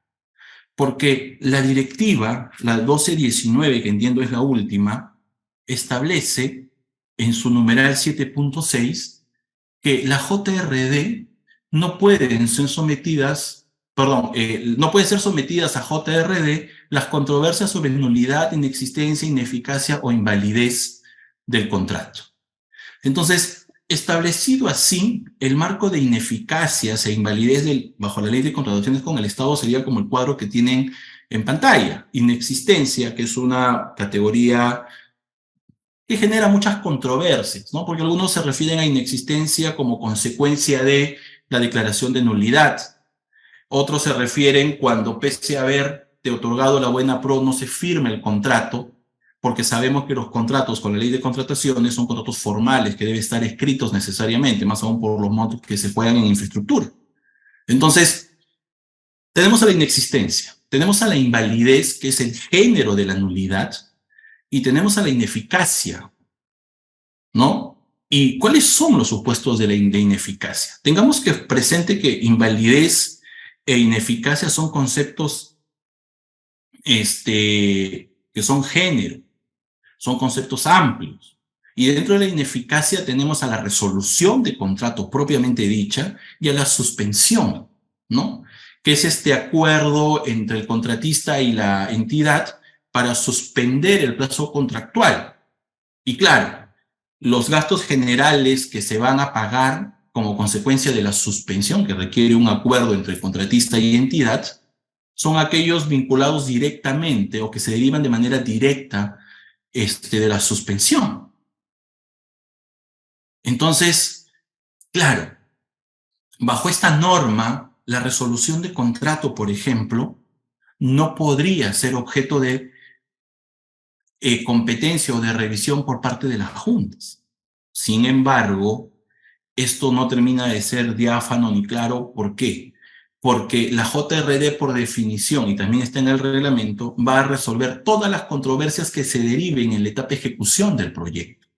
Porque la directiva, la 1219, que entiendo es la última, establece en su numeral 7.6 que la JRD no pueden ser sometidas, no pueden ser sometidas a JRD las controversias sobre nulidad, inexistencia, ineficacia o invalidez del contrato. Entonces, establecido así, el marco de ineficacias e invalidez bajo la ley de contrataciones con el Estado sería como el cuadro que tienen en pantalla. Inexistencia, que es una categoría que genera muchas controversias, ¿no? Porque algunos se refieren a inexistencia como consecuencia de la declaración de nulidad. Otros se refieren cuando, pese a haberte otorgado la buena pro, no se firme el contrato, porque sabemos que los contratos con la ley de contrataciones son contratos formales que deben estar escritos necesariamente, más aún por los montos que se juegan en infraestructura. Entonces, tenemos a la inexistencia, tenemos a la invalidez, que es el género de la nulidad, y tenemos a la ineficacia, ¿no? ¿Y cuáles son los supuestos de la ineficacia? Tengamos que presente que invalidez e ineficacia son conceptos que son género, son conceptos amplios. Y dentro de la ineficacia tenemos a la resolución de contrato propiamente dicha y a la suspensión, ¿no? Que es este acuerdo entre el contratista y la entidad para suspender el plazo contractual. Y claro, los gastos generales que se van a pagar como consecuencia de la suspensión que requiere un acuerdo entre el contratista y entidad son aquellos vinculados directamente o que se derivan de manera directa de la suspensión. Entonces, claro, bajo esta norma, la resolución de contrato, por ejemplo, no podría ser objeto de competencia o de revisión por parte de las juntas. Sin embargo, esto no termina de ser diáfano ni claro. ¿Por qué? Porque la JRD, por definición, y también está en el reglamento, va a resolver todas las controversias que se deriven en la etapa de ejecución del proyecto.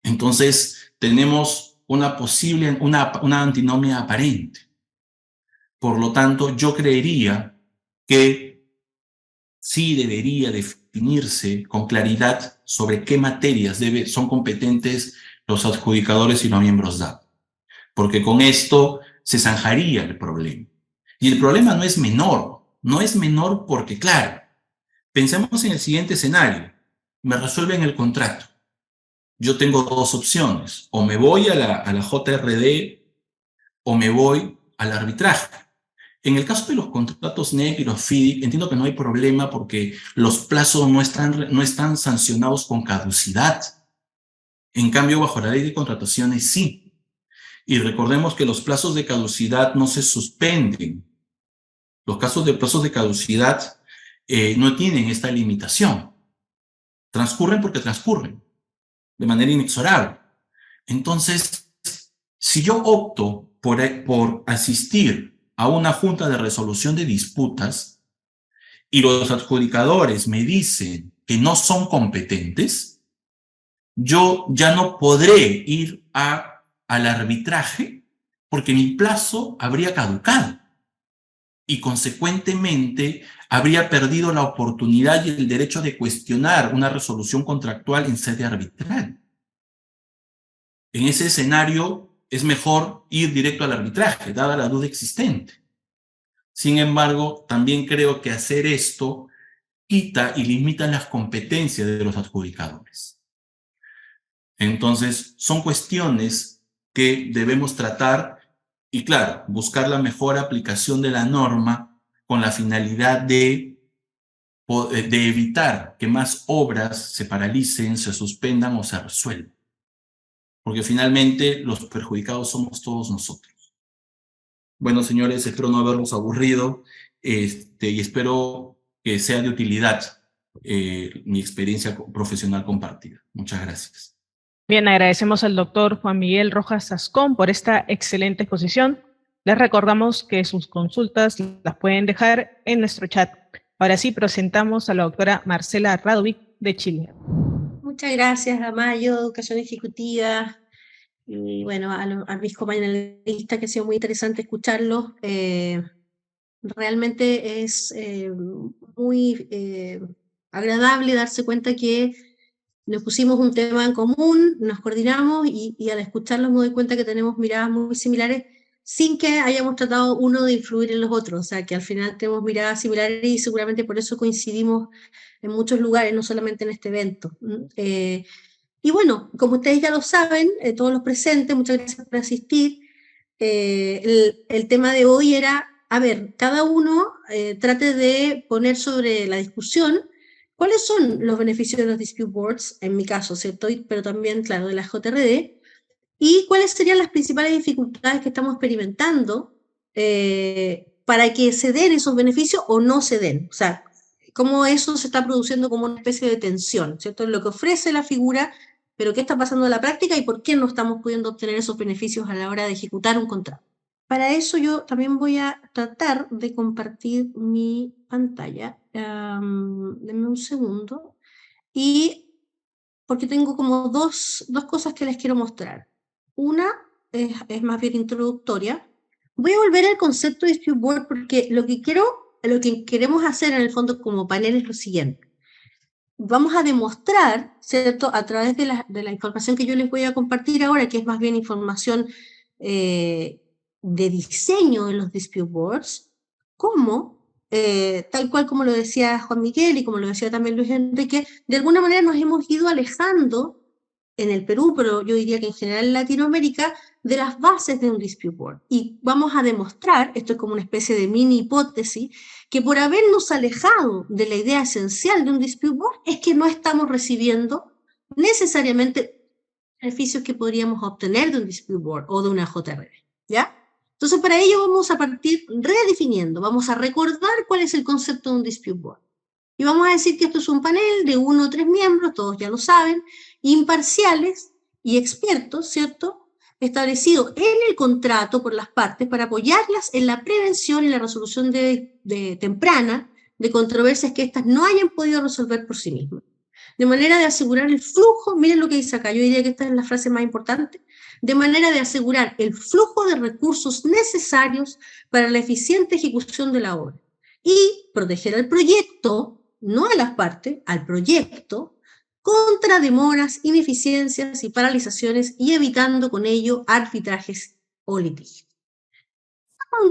Entonces, tenemos una antinomia aparente. Por lo tanto, yo creería que sí debería definirse con claridad sobre qué materias son competentes los adjudicadores y los miembros DAP. Porque con esto se zanjaría el problema. Y el problema no es menor porque, claro, pensemos en el siguiente escenario. Me resuelven el contrato. Yo tengo dos opciones. O me voy a la JRD o me voy al arbitraje. En el caso de los contratos NEC y los FIDIC, entiendo que no hay problema porque los plazos no están sancionados con caducidad. En cambio, bajo la ley de contrataciones sí. Y recordemos que los plazos de caducidad no se suspenden. Los casos de plazos de caducidad no tienen esta limitación. Transcurren porque transcurren, de manera inexorable. Entonces, si yo opto por asistir a una junta de resolución de disputas y los adjudicadores me dicen que no son competentes, yo ya no podré ir al arbitraje porque mi plazo habría caducado y consecuentemente habría perdido la oportunidad y el derecho de cuestionar una resolución contractual en sede arbitral. En ese escenario es mejor ir directo al arbitraje, dada la duda existente. Sin embargo, también creo que hacer esto quita y limita las competencias de los adjudicadores. Entonces, son cuestiones que debemos tratar y, claro, buscar la mejor aplicación de la norma con la finalidad de evitar que más obras se paralicen, se suspendan o se resuelvan. Porque finalmente los perjudicados somos todos nosotros. Bueno, señores, espero no haberlos aburrido y espero que sea de utilidad mi experiencia profesional compartida. Muchas gracias. Bien, agradecemos al doctor Juan Miguel Rojas Ascón por esta excelente exposición. Les recordamos que sus consultas las pueden dejar en nuestro chat. Ahora sí, presentamos a la doctora Marcela Radovic de Chile. Muchas gracias a Mayo, Educación Ejecutiva, y bueno, a mis compañeristas, que ha sido muy interesante escucharlos. Realmente es muy agradable darse cuenta que nos pusimos un tema en común, nos coordinamos y al escucharlos me doy cuenta que tenemos miradas muy similares sin que hayamos tratado uno de influir en los otros, o sea que al final tenemos miradas similares y seguramente por eso coincidimos en muchos lugares, no solamente en este evento. Y bueno, como ustedes ya lo saben, todos los presentes, muchas gracias por asistir. El tema de hoy era, a ver, cada uno trate de poner sobre la discusión cuáles son los beneficios de los dispute boards, en mi caso, ¿cierto? Pero también, claro, de la JRD, y cuáles serían las principales dificultades que estamos experimentando para que se den esos beneficios o no se den. O sea, cómo eso se está produciendo como una especie de tensión, ¿cierto? Lo que ofrece la figura, pero qué está pasando en la práctica y por qué no estamos pudiendo obtener esos beneficios a la hora de ejecutar un contrato. Para eso yo también voy a tratar de compartir mi pantalla. Denme un segundo. Y porque tengo como dos cosas que les quiero mostrar. Una es más bien introductoria. Voy a volver al concepto de dispute board porque lo que queremos hacer en el fondo como panel es lo siguiente. Vamos a demostrar, ¿cierto?, a través de la información que yo les voy a compartir ahora, que es más bien información de diseño de los dispute boards, cómo, tal cual como lo decía Juan Miguel y como lo decía también Luis Enrique, de alguna manera nos hemos ido alejando en el Perú, pero yo diría que en general en Latinoamérica, de las bases de un dispute board. Y vamos a demostrar, esto es como una especie de mini hipótesis, que por habernos alejado de la idea esencial de un dispute board es que no estamos recibiendo necesariamente beneficios que podríamos obtener de un dispute board o de una JRD, ¿ya? Entonces, para ello vamos a partir redefiniendo, vamos a recordar cuál es el concepto de un dispute board. Y vamos a decir que esto es un panel de 1 o 3 miembros, todos ya lo saben, imparciales y expertos, ¿cierto?, establecido en el contrato por las partes para apoyarlas en la prevención y la resolución temprana de controversias que éstas no hayan podido resolver por sí mismas. De manera de asegurar el flujo, miren lo que dice acá, yo diría que esta es la frase más importante, de manera de asegurar el flujo de recursos necesarios para la eficiente ejecución de la obra y proteger al proyecto, no a las partes, al proyecto, contra demoras, ineficiencias y paralizaciones y evitando con ello arbitrajes o litigios.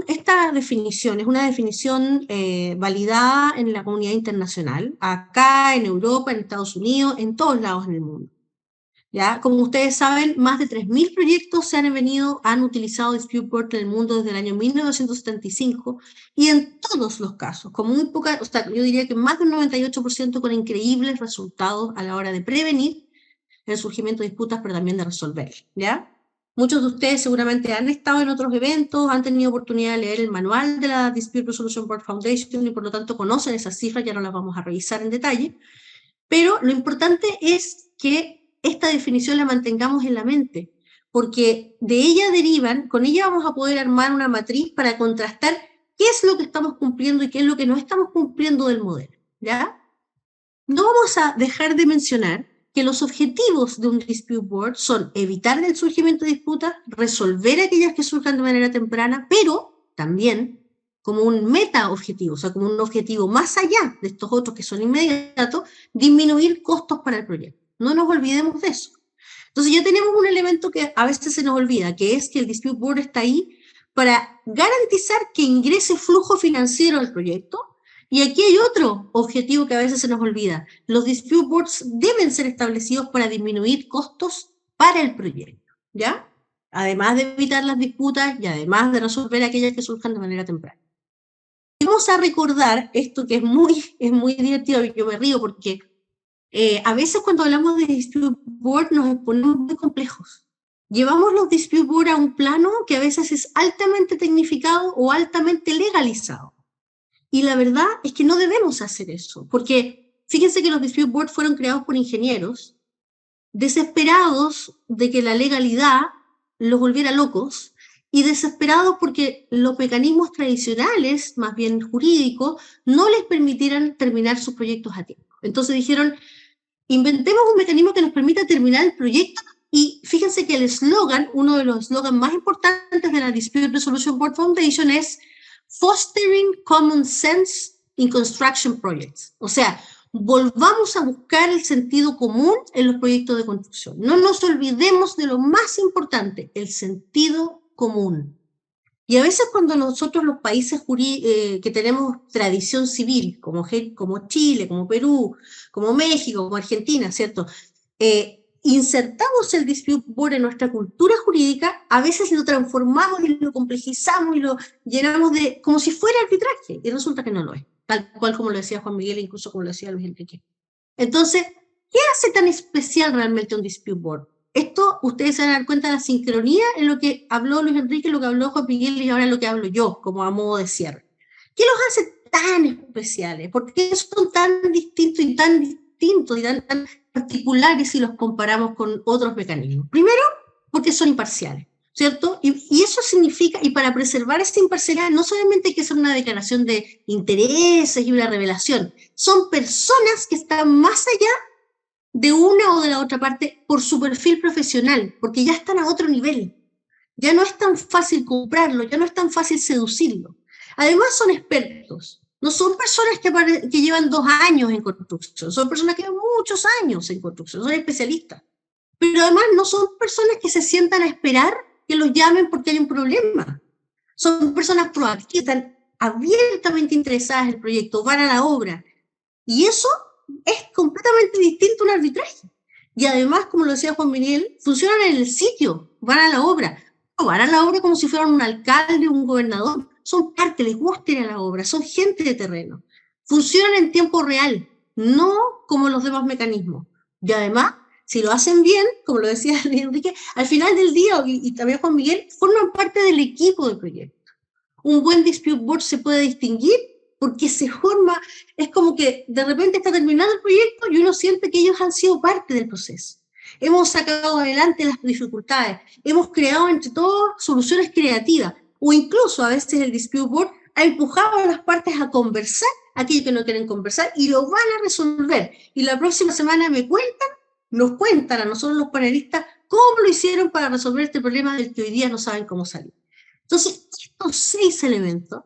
Esta definición es una definición validada en la comunidad internacional, acá, en Europa, en Estados Unidos, en todos lados en el mundo. ¿Ya? Como ustedes saben, más de 3.000 proyectos han utilizado dispute board en el mundo desde el año 1975 y en todos los casos, con muy poca, o sea, yo diría que más del 98% con increíbles resultados a la hora de prevenir el surgimiento de disputas, pero también de resolverlas, ¿ya? Muchos de ustedes seguramente han estado en otros eventos, han tenido oportunidad de leer el manual de la Dispute Resolution Board Foundation y por lo tanto conocen esas cifras, ya no las vamos a revisar en detalle, pero lo importante es que esta definición la mantengamos en la mente, porque de ella derivan, con ella vamos a poder armar una matriz para contrastar qué es lo que estamos cumpliendo y qué es lo que no estamos cumpliendo del modelo, ¿ya? No vamos a dejar de mencionar que los objetivos de un dispute board son evitar el surgimiento de disputas, resolver aquellas que surjan de manera temprana, pero también como un meta objetivo, o sea, como un objetivo más allá de estos otros que son inmediatos, disminuir costos para el proyecto. No nos olvidemos de eso. Entonces ya tenemos un elemento que a veces se nos olvida, que es que el dispute board está ahí para garantizar que ingrese flujo financiero al proyecto. Y aquí hay otro objetivo que a veces se nos olvida. Los dispute boards deben ser establecidos para disminuir costos para el proyecto, ¿ya? Además de evitar las disputas y además de resolver aquellas que surjan de manera temprana. Y vamos a recordar esto que es muy divertido, y yo me río porque a veces cuando hablamos de dispute board nos ponemos muy complejos. Llevamos los dispute board a un plano que a veces es altamente tecnificado o altamente legalizado. Y la verdad es que no debemos hacer eso, porque fíjense que los dispute boards fueron creados por ingenieros desesperados de que la legalidad los volviera locos y desesperados porque los mecanismos tradicionales, más bien jurídicos, no les permitieran terminar sus proyectos a tiempo. Entonces dijeron, inventemos un mecanismo que nos permita terminar el proyecto. Y fíjense que el eslogan, uno de los eslogans más importantes de la Dispute Resolution Board Foundation es Fostering Common Sense in Construction Projects. O sea, volvamos a buscar el sentido común en los proyectos de construcción. No nos olvidemos de lo más importante, el sentido común. Y a veces cuando nosotros los países que tenemos tradición civil, como Chile, como Perú, como México, como Argentina, ¿cierto?, insertamos el dispute board en nuestra cultura jurídica, a veces lo transformamos y lo complejizamos y lo llenamos de como si fuera arbitraje, y resulta que no lo es, tal cual como lo decía Juan Miguel, incluso como lo decía Luis Enrique. Entonces, ¿qué hace tan especial realmente un dispute board? Esto, ustedes se van a dar cuenta de la sincronía en lo que habló Luis Enrique, lo que habló Juan Miguel y ahora lo que hablo yo, como a modo de cierre. ¿Qué los hace tan especiales? ¿Por qué son tan distintos y tan particulares si los comparamos con otros mecanismos? Primero, porque son imparciales, ¿cierto? Y eso significa, y para preservar esta imparcialidad, no solamente hay que hacer una declaración de intereses y una revelación, son personas que están más allá de una o de la otra parte por su perfil profesional, porque ya están a otro nivel. Ya no es tan fácil comprarlo, ya no es tan fácil seducirlo. Además son expertos. No son personas que llevan 2 años en construcción, son personas que llevan muchos años en construcción, son especialistas. Pero además no son personas que se sientan a esperar que los llamen porque hay un problema. Son personas proactivas, están abiertamente interesadas en el proyecto, van a la obra. Y eso es completamente distinto a un arbitraje. Y además, como lo decía Juan Miguel, funcionan en el sitio, van a la obra. No van a la obra como si fueran un alcalde o un gobernador. Son parte, les gusta ir a la obra, son gente de terreno. Funcionan en tiempo real, no como los demás mecanismos. Y además, si lo hacen bien, como lo decía Enrique, al final del día, y también Juan Miguel, forman parte del equipo del proyecto. Un buen dispute board se puede distinguir porque se forma, es como que de repente está terminado el proyecto y uno siente que ellos han sido parte del proceso. Hemos sacado adelante las dificultades, hemos creado entre todos soluciones creativas, o incluso a veces el dispute board ha empujado a las partes a conversar aquello que no quieren conversar y lo van a resolver. Y la próxima semana nos cuentan a nosotros los panelistas cómo lo hicieron para resolver este problema del que hoy día no saben cómo salir. Entonces, estos 6 elementos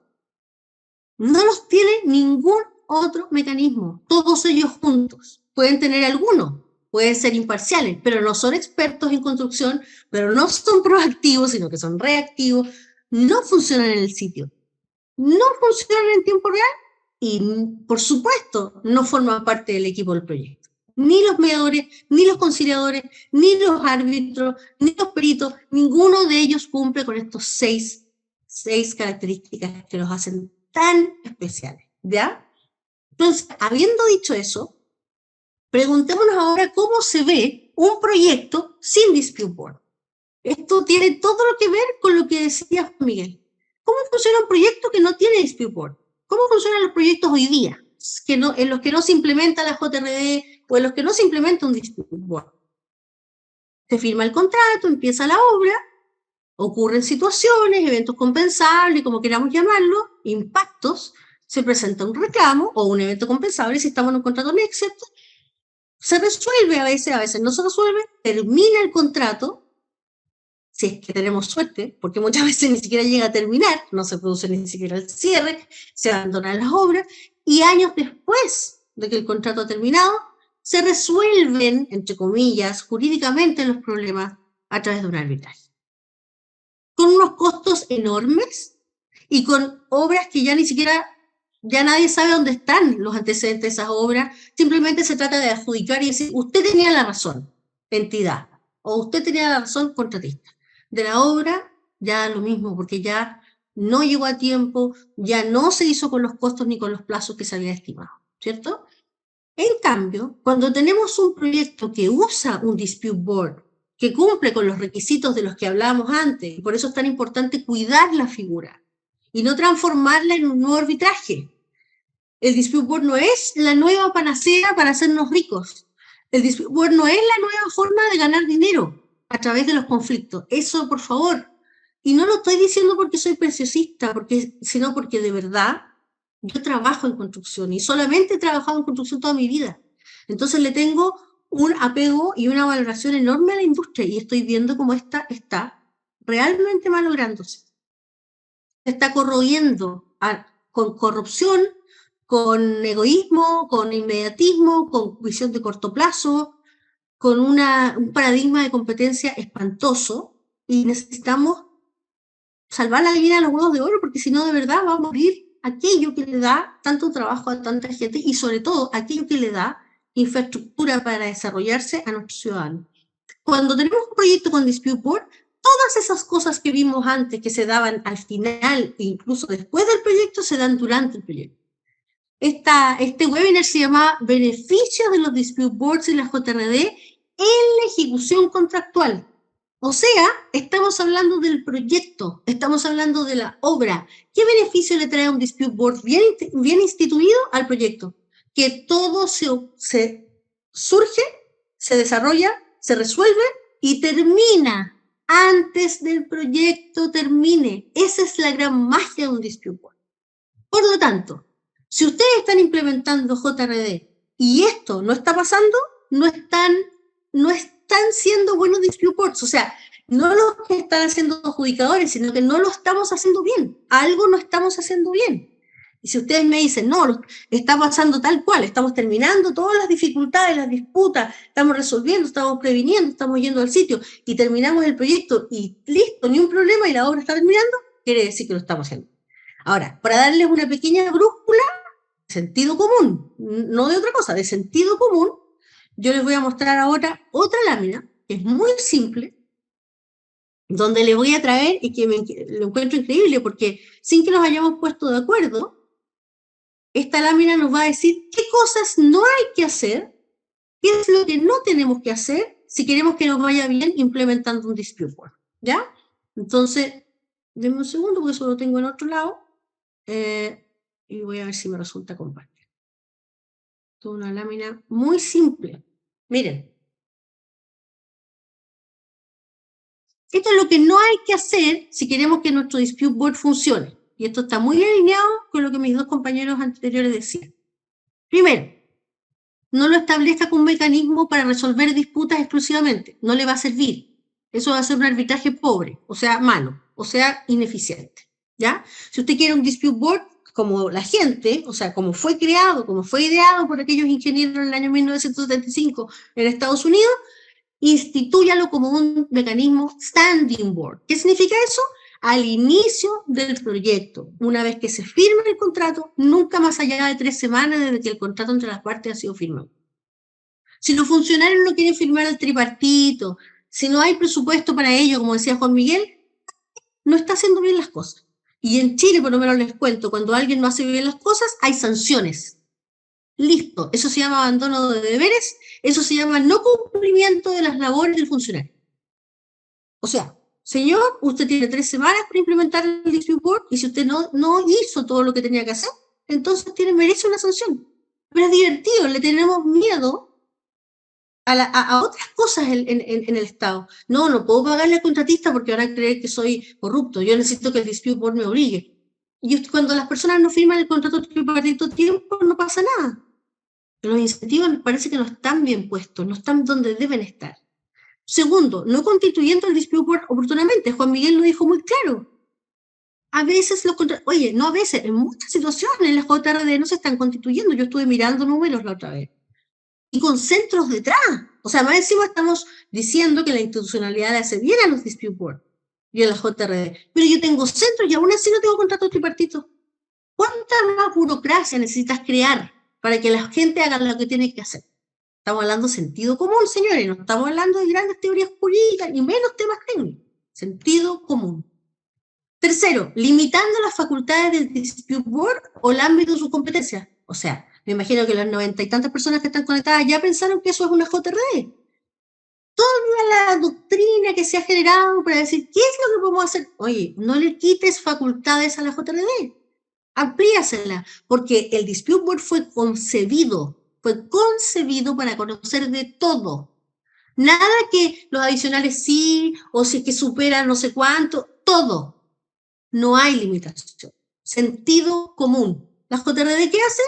no los tiene ningún otro mecanismo, todos ellos juntos. Pueden tener algunos, pueden ser imparciales, pero no son expertos en construcción, pero no son proactivos, sino que son reactivos, no funcionan en el sitio, no funcionan en tiempo real y, por supuesto, no forman parte del equipo del proyecto. Ni los mediadores, ni los conciliadores, ni los árbitros, ni los peritos, ninguno de ellos cumple con estos 6 características que los hacen tan especiales, ¿ya? Entonces, habiendo dicho eso, preguntémonos ahora cómo se ve un proyecto sin dispute board. Esto tiene todo lo que ver con lo que decía Juan Miguel. ¿Cómo funciona un proyecto que no tiene dispute board? ¿Cómo funcionan los proyectos hoy día? En los que no se implementa la JRD o en los que no se implementa un dispute board. Se firma el contrato, empieza la obra, ocurren situaciones, eventos compensables, como queramos llamarlo, impactos, se presenta un reclamo o un evento compensable si estamos en un contrato no excepto, se resuelve a veces no se resuelve, termina el contrato, si es que tenemos suerte, porque muchas veces ni siquiera llega a terminar, no se produce ni siquiera el cierre, se abandonan las obras, y años después de que el contrato ha terminado, se resuelven, entre comillas, jurídicamente los problemas a través de un arbitraje. Con unos costos enormes y con obras que ya ni siquiera, ya nadie sabe dónde están los antecedentes de esas obras, simplemente se trata de adjudicar y decir, usted tenía la razón, entidad, o usted tenía la razón, contratista. De la obra, ya lo mismo, porque ya no llegó a tiempo, ya no se hizo con los costos ni con los plazos que se había estimado, ¿cierto? En cambio, cuando tenemos un proyecto que usa un dispute board, que cumple con los requisitos de los que hablábamos antes, y por eso es tan importante cuidar la figura y no transformarla en un nuevo arbitraje. El dispute board no es la nueva panacea para hacernos ricos. El dispute board no es la nueva forma de ganar dinero a través de los conflictos. Eso, por favor. Y no lo estoy diciendo porque soy preciosista, sino porque de verdad yo trabajo en construcción y solamente he trabajado en construcción toda mi vida. Entonces le tengo un apego y una valoración enorme a la industria y estoy viendo cómo esta está realmente malográndose. Se está corroyendo con corrupción, con egoísmo, con inmediatismo, con visión de corto plazo, con un paradigma de competencia espantoso y necesitamos salvar la gallina de los huevos de oro porque si no de verdad va a morir aquello que le da tanto trabajo a tanta gente y sobre todo aquello que le da infraestructura para desarrollarse a nuestros ciudadanos. Cuando tenemos un proyecto con dispute board, todas esas cosas que vimos antes que se daban al final e incluso después del proyecto se dan durante el proyecto. Este webinar se llama Beneficios de los dispute boards y la JRD en la ejecución contractual. O sea, estamos hablando del proyecto, estamos hablando de la obra. ¿Qué beneficio le trae un dispute board bien instituido al proyecto? Que todo se surge, se desarrolla, se resuelve y termina antes del proyecto termine. Esa es la gran magia de un dispute board. Por lo tanto, si ustedes están implementando JRD y esto no está pasando, no están siendo buenos dispute boards. O sea, no los que están haciendo adjudicadores, sino que no lo estamos haciendo bien. Algo no estamos haciendo bien. Y si ustedes me dicen, no, está pasando tal cual, estamos terminando todas las dificultades, las disputas, estamos resolviendo, estamos previniendo, estamos yendo al sitio y terminamos el proyecto y listo, ni un problema y la obra está terminando, quiere decir que lo estamos haciendo. Ahora, para darles una pequeña brújula, de sentido común, no de otra cosa, de sentido común, yo les voy a mostrar ahora otra lámina, que es muy simple, donde les voy a traer, y que lo encuentro increíble, porque sin que nos hayamos puesto de acuerdo, esta lámina nos va a decir qué cosas no hay que hacer, qué es lo que no tenemos que hacer, si queremos que nos vaya bien implementando un dispute board, ¿ya? Entonces, denme un segundo, porque eso lo tengo en otro lado, y voy a ver si me resulta compartir. Toda una lámina muy simple. Miren. Esto es lo que no hay que hacer si queremos que nuestro dispute board funcione. Y esto está muy alineado con lo que mis dos compañeros anteriores decían. Primero, no lo establezca como un mecanismo para resolver disputas exclusivamente. No le va a servir. Eso va a ser un arbitraje pobre, o sea, malo, o sea, ineficiente. ¿Ya? Si usted quiere un dispute board, como la gente, o sea, como fue creado, como fue ideado por aquellos ingenieros en el año 1975 en Estados Unidos, institúyalo como un mecanismo standing board. ¿Qué significa eso? Al inicio del proyecto, una vez que se firme el contrato, nunca más allá de 3 semanas desde que el contrato entre las partes ha sido firmado. Si los funcionarios no quieren firmar el tripartito, si no hay presupuesto para ello, como decía Juan Miguel, no está haciendo bien las cosas. Y en Chile, por lo menos les cuento, cuando alguien no hace bien las cosas, hay sanciones. Listo, eso se llama abandono de deberes, eso se llama no cumplimiento de las labores del funcionario. O sea, señor, usted tiene 3 semanas para implementar el dispute board y si usted no hizo todo lo que tenía que hacer, entonces merece una sanción. Pero es divertido, le tenemos miedo a otras cosas en el Estado. No puedo pagarle al contratista porque van a creer que soy corrupto. Yo necesito que el dispute board me obligue. Y cuando las personas no firman el contrato tripartito a tiempo, no pasa nada. Los incentivos parece que no están bien puestos, no están donde deben estar. Segundo, no constituyendo el dispute board oportunamente. Juan Miguel lo dijo muy claro. A veces, no a veces, en muchas situaciones las JRD no se están constituyendo. Yo estuve mirando números la otra vez. Y con centros detrás. O sea, más encima estamos diciendo que la institucionalidad le hace bien a los dispute board y a las JRD. Pero yo tengo centros y aún así no tengo contrato tripartito. ¿Cuánta más burocracia necesitas crear para que la gente haga lo que tiene que hacer? Estamos hablando de sentido común, señores. No estamos hablando de grandes teorías jurídicas, ni menos temas técnicos. Sentido común. Tercero, limitando las facultades del dispute board o el ámbito de su competencia. O sea, me imagino que las 90 y tantas personas que están conectadas ya pensaron que eso es una JRD. Toda la doctrina que se ha generado para decir qué es lo que podemos hacer. Oye, no le quites facultades a la JRD. Amplíasela, porque el dispute board fue concebido para conocer de todo. Nada que los adicionales sí, o si es que superan no sé cuánto, todo. No hay limitación. Sentido común. ¿La JRD qué hace?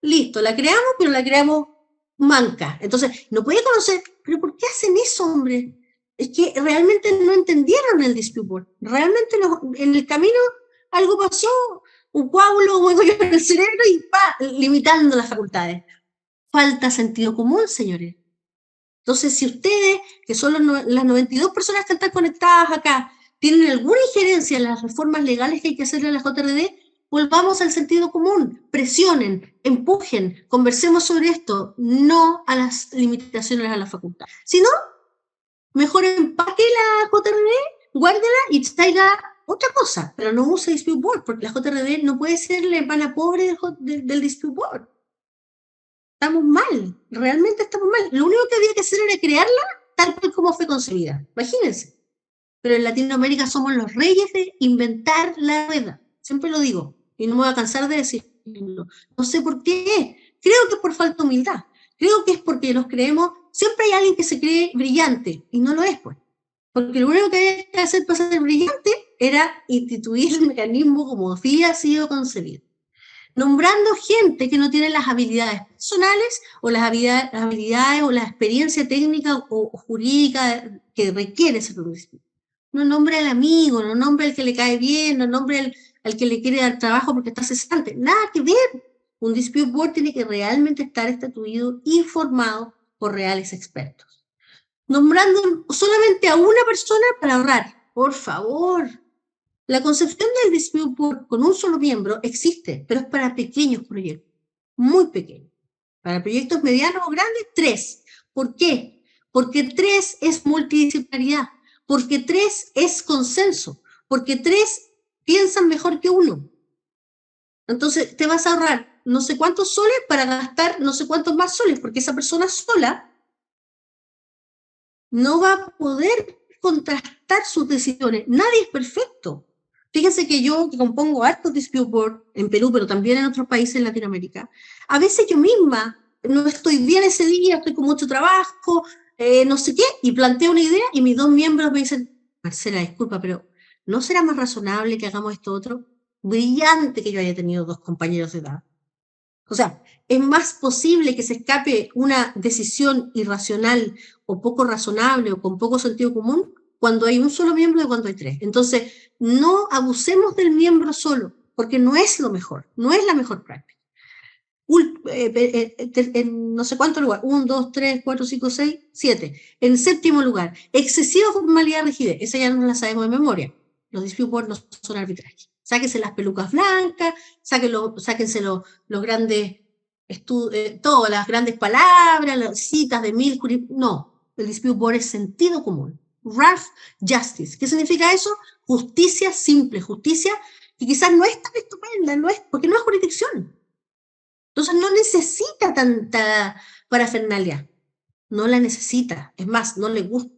Listo, la creamos, pero la creamos manca. Entonces, no puede conocer, pero ¿por qué hacen eso, hombre? Es que realmente no entendieron el dispute board. Realmente en el camino algo pasó, un coágulo muy en el cerebro y limitando las facultades. Falta sentido común, señores. Entonces, si ustedes, que son las 92 personas que están conectadas acá, tienen alguna injerencia en las reformas legales que hay que hacerle a la JRD, volvamos al sentido común, presionen, empujen, conversemos sobre esto, no a las limitaciones a la facultad. Si no, mejor empaque la JRD, guárdela y traiga otra cosa, pero no use dispute board, porque la JRD no puede ser la hermana pobre del dispute board. Estamos mal, realmente estamos mal. Lo único que había que hacer era crearla tal cual como fue concebida. Imagínense. Pero en Latinoamérica somos los reyes de inventar la rueda. Siempre lo digo, y no me voy a cansar de decirlo. No sé por qué. Creo que es por falta de humildad. Creo que es porque nos creemos, siempre hay alguien que se cree brillante, y no lo es, pues. Porque lo único que había que hacer para ser brillante era instituir el mecanismo como había sido concebido. Nombrando gente que no tiene las habilidades personales o las habilidades o la experiencia técnica o jurídica que requiere ese profesional. No nombre al amigo, no nombre al que le cae bien, no nombre al que le quiere dar trabajo porque está cesante. Nada que ver. Un dispute board tiene que realmente estar estatuido y formado por reales expertos. Nombrando solamente a una persona para ahorrar. Por favor. La concepción del dispute board con un solo miembro existe, pero es para pequeños proyectos, muy pequeños. Para proyectos medianos o grandes, 3. ¿Por qué? Porque 3 es multidisciplinaridad, porque 3 es consenso, porque 3 piensan mejor que 1. Entonces te vas a ahorrar no sé cuántos soles para gastar no sé cuántos más soles, porque esa persona sola no va a poder contrastar sus decisiones. Nadie es perfecto. Fíjense que yo, que compongo hartos dispute board en Perú, pero también en otros países en Latinoamérica, a veces yo misma no estoy bien ese día, estoy con mucho trabajo, no sé qué, y planteo una idea y mis 2 miembros me dicen, Marcela, disculpa, pero ¿no será más razonable que hagamos esto otro? Brillante que yo haya tenido 2 compañeros de edad. O sea, es más posible que se escape una decisión irracional o poco razonable o con poco sentido común cuando hay un solo miembro de cuando hay 3. Entonces, no abusemos del miembro solo, porque no es lo mejor, no es la mejor práctica. En no sé cuánto lugar, 1, 2, 3, 4, 5, 6, 7. En 7º lugar, excesiva formalidad y rigidez, esa ya no la sabemos de memoria. Los dispute board no son arbitrarios. Sáquense las pelucas blancas, sáquense los grandes todas las grandes palabras, las citas de mil. No, el dispute board es sentido común. Rough justice. ¿Qué significa eso? Justicia simple, justicia que quizás no es tan estupenda, porque no es jurisdicción. Entonces no necesita tanta parafernalia, no la necesita, es más, no le gusta.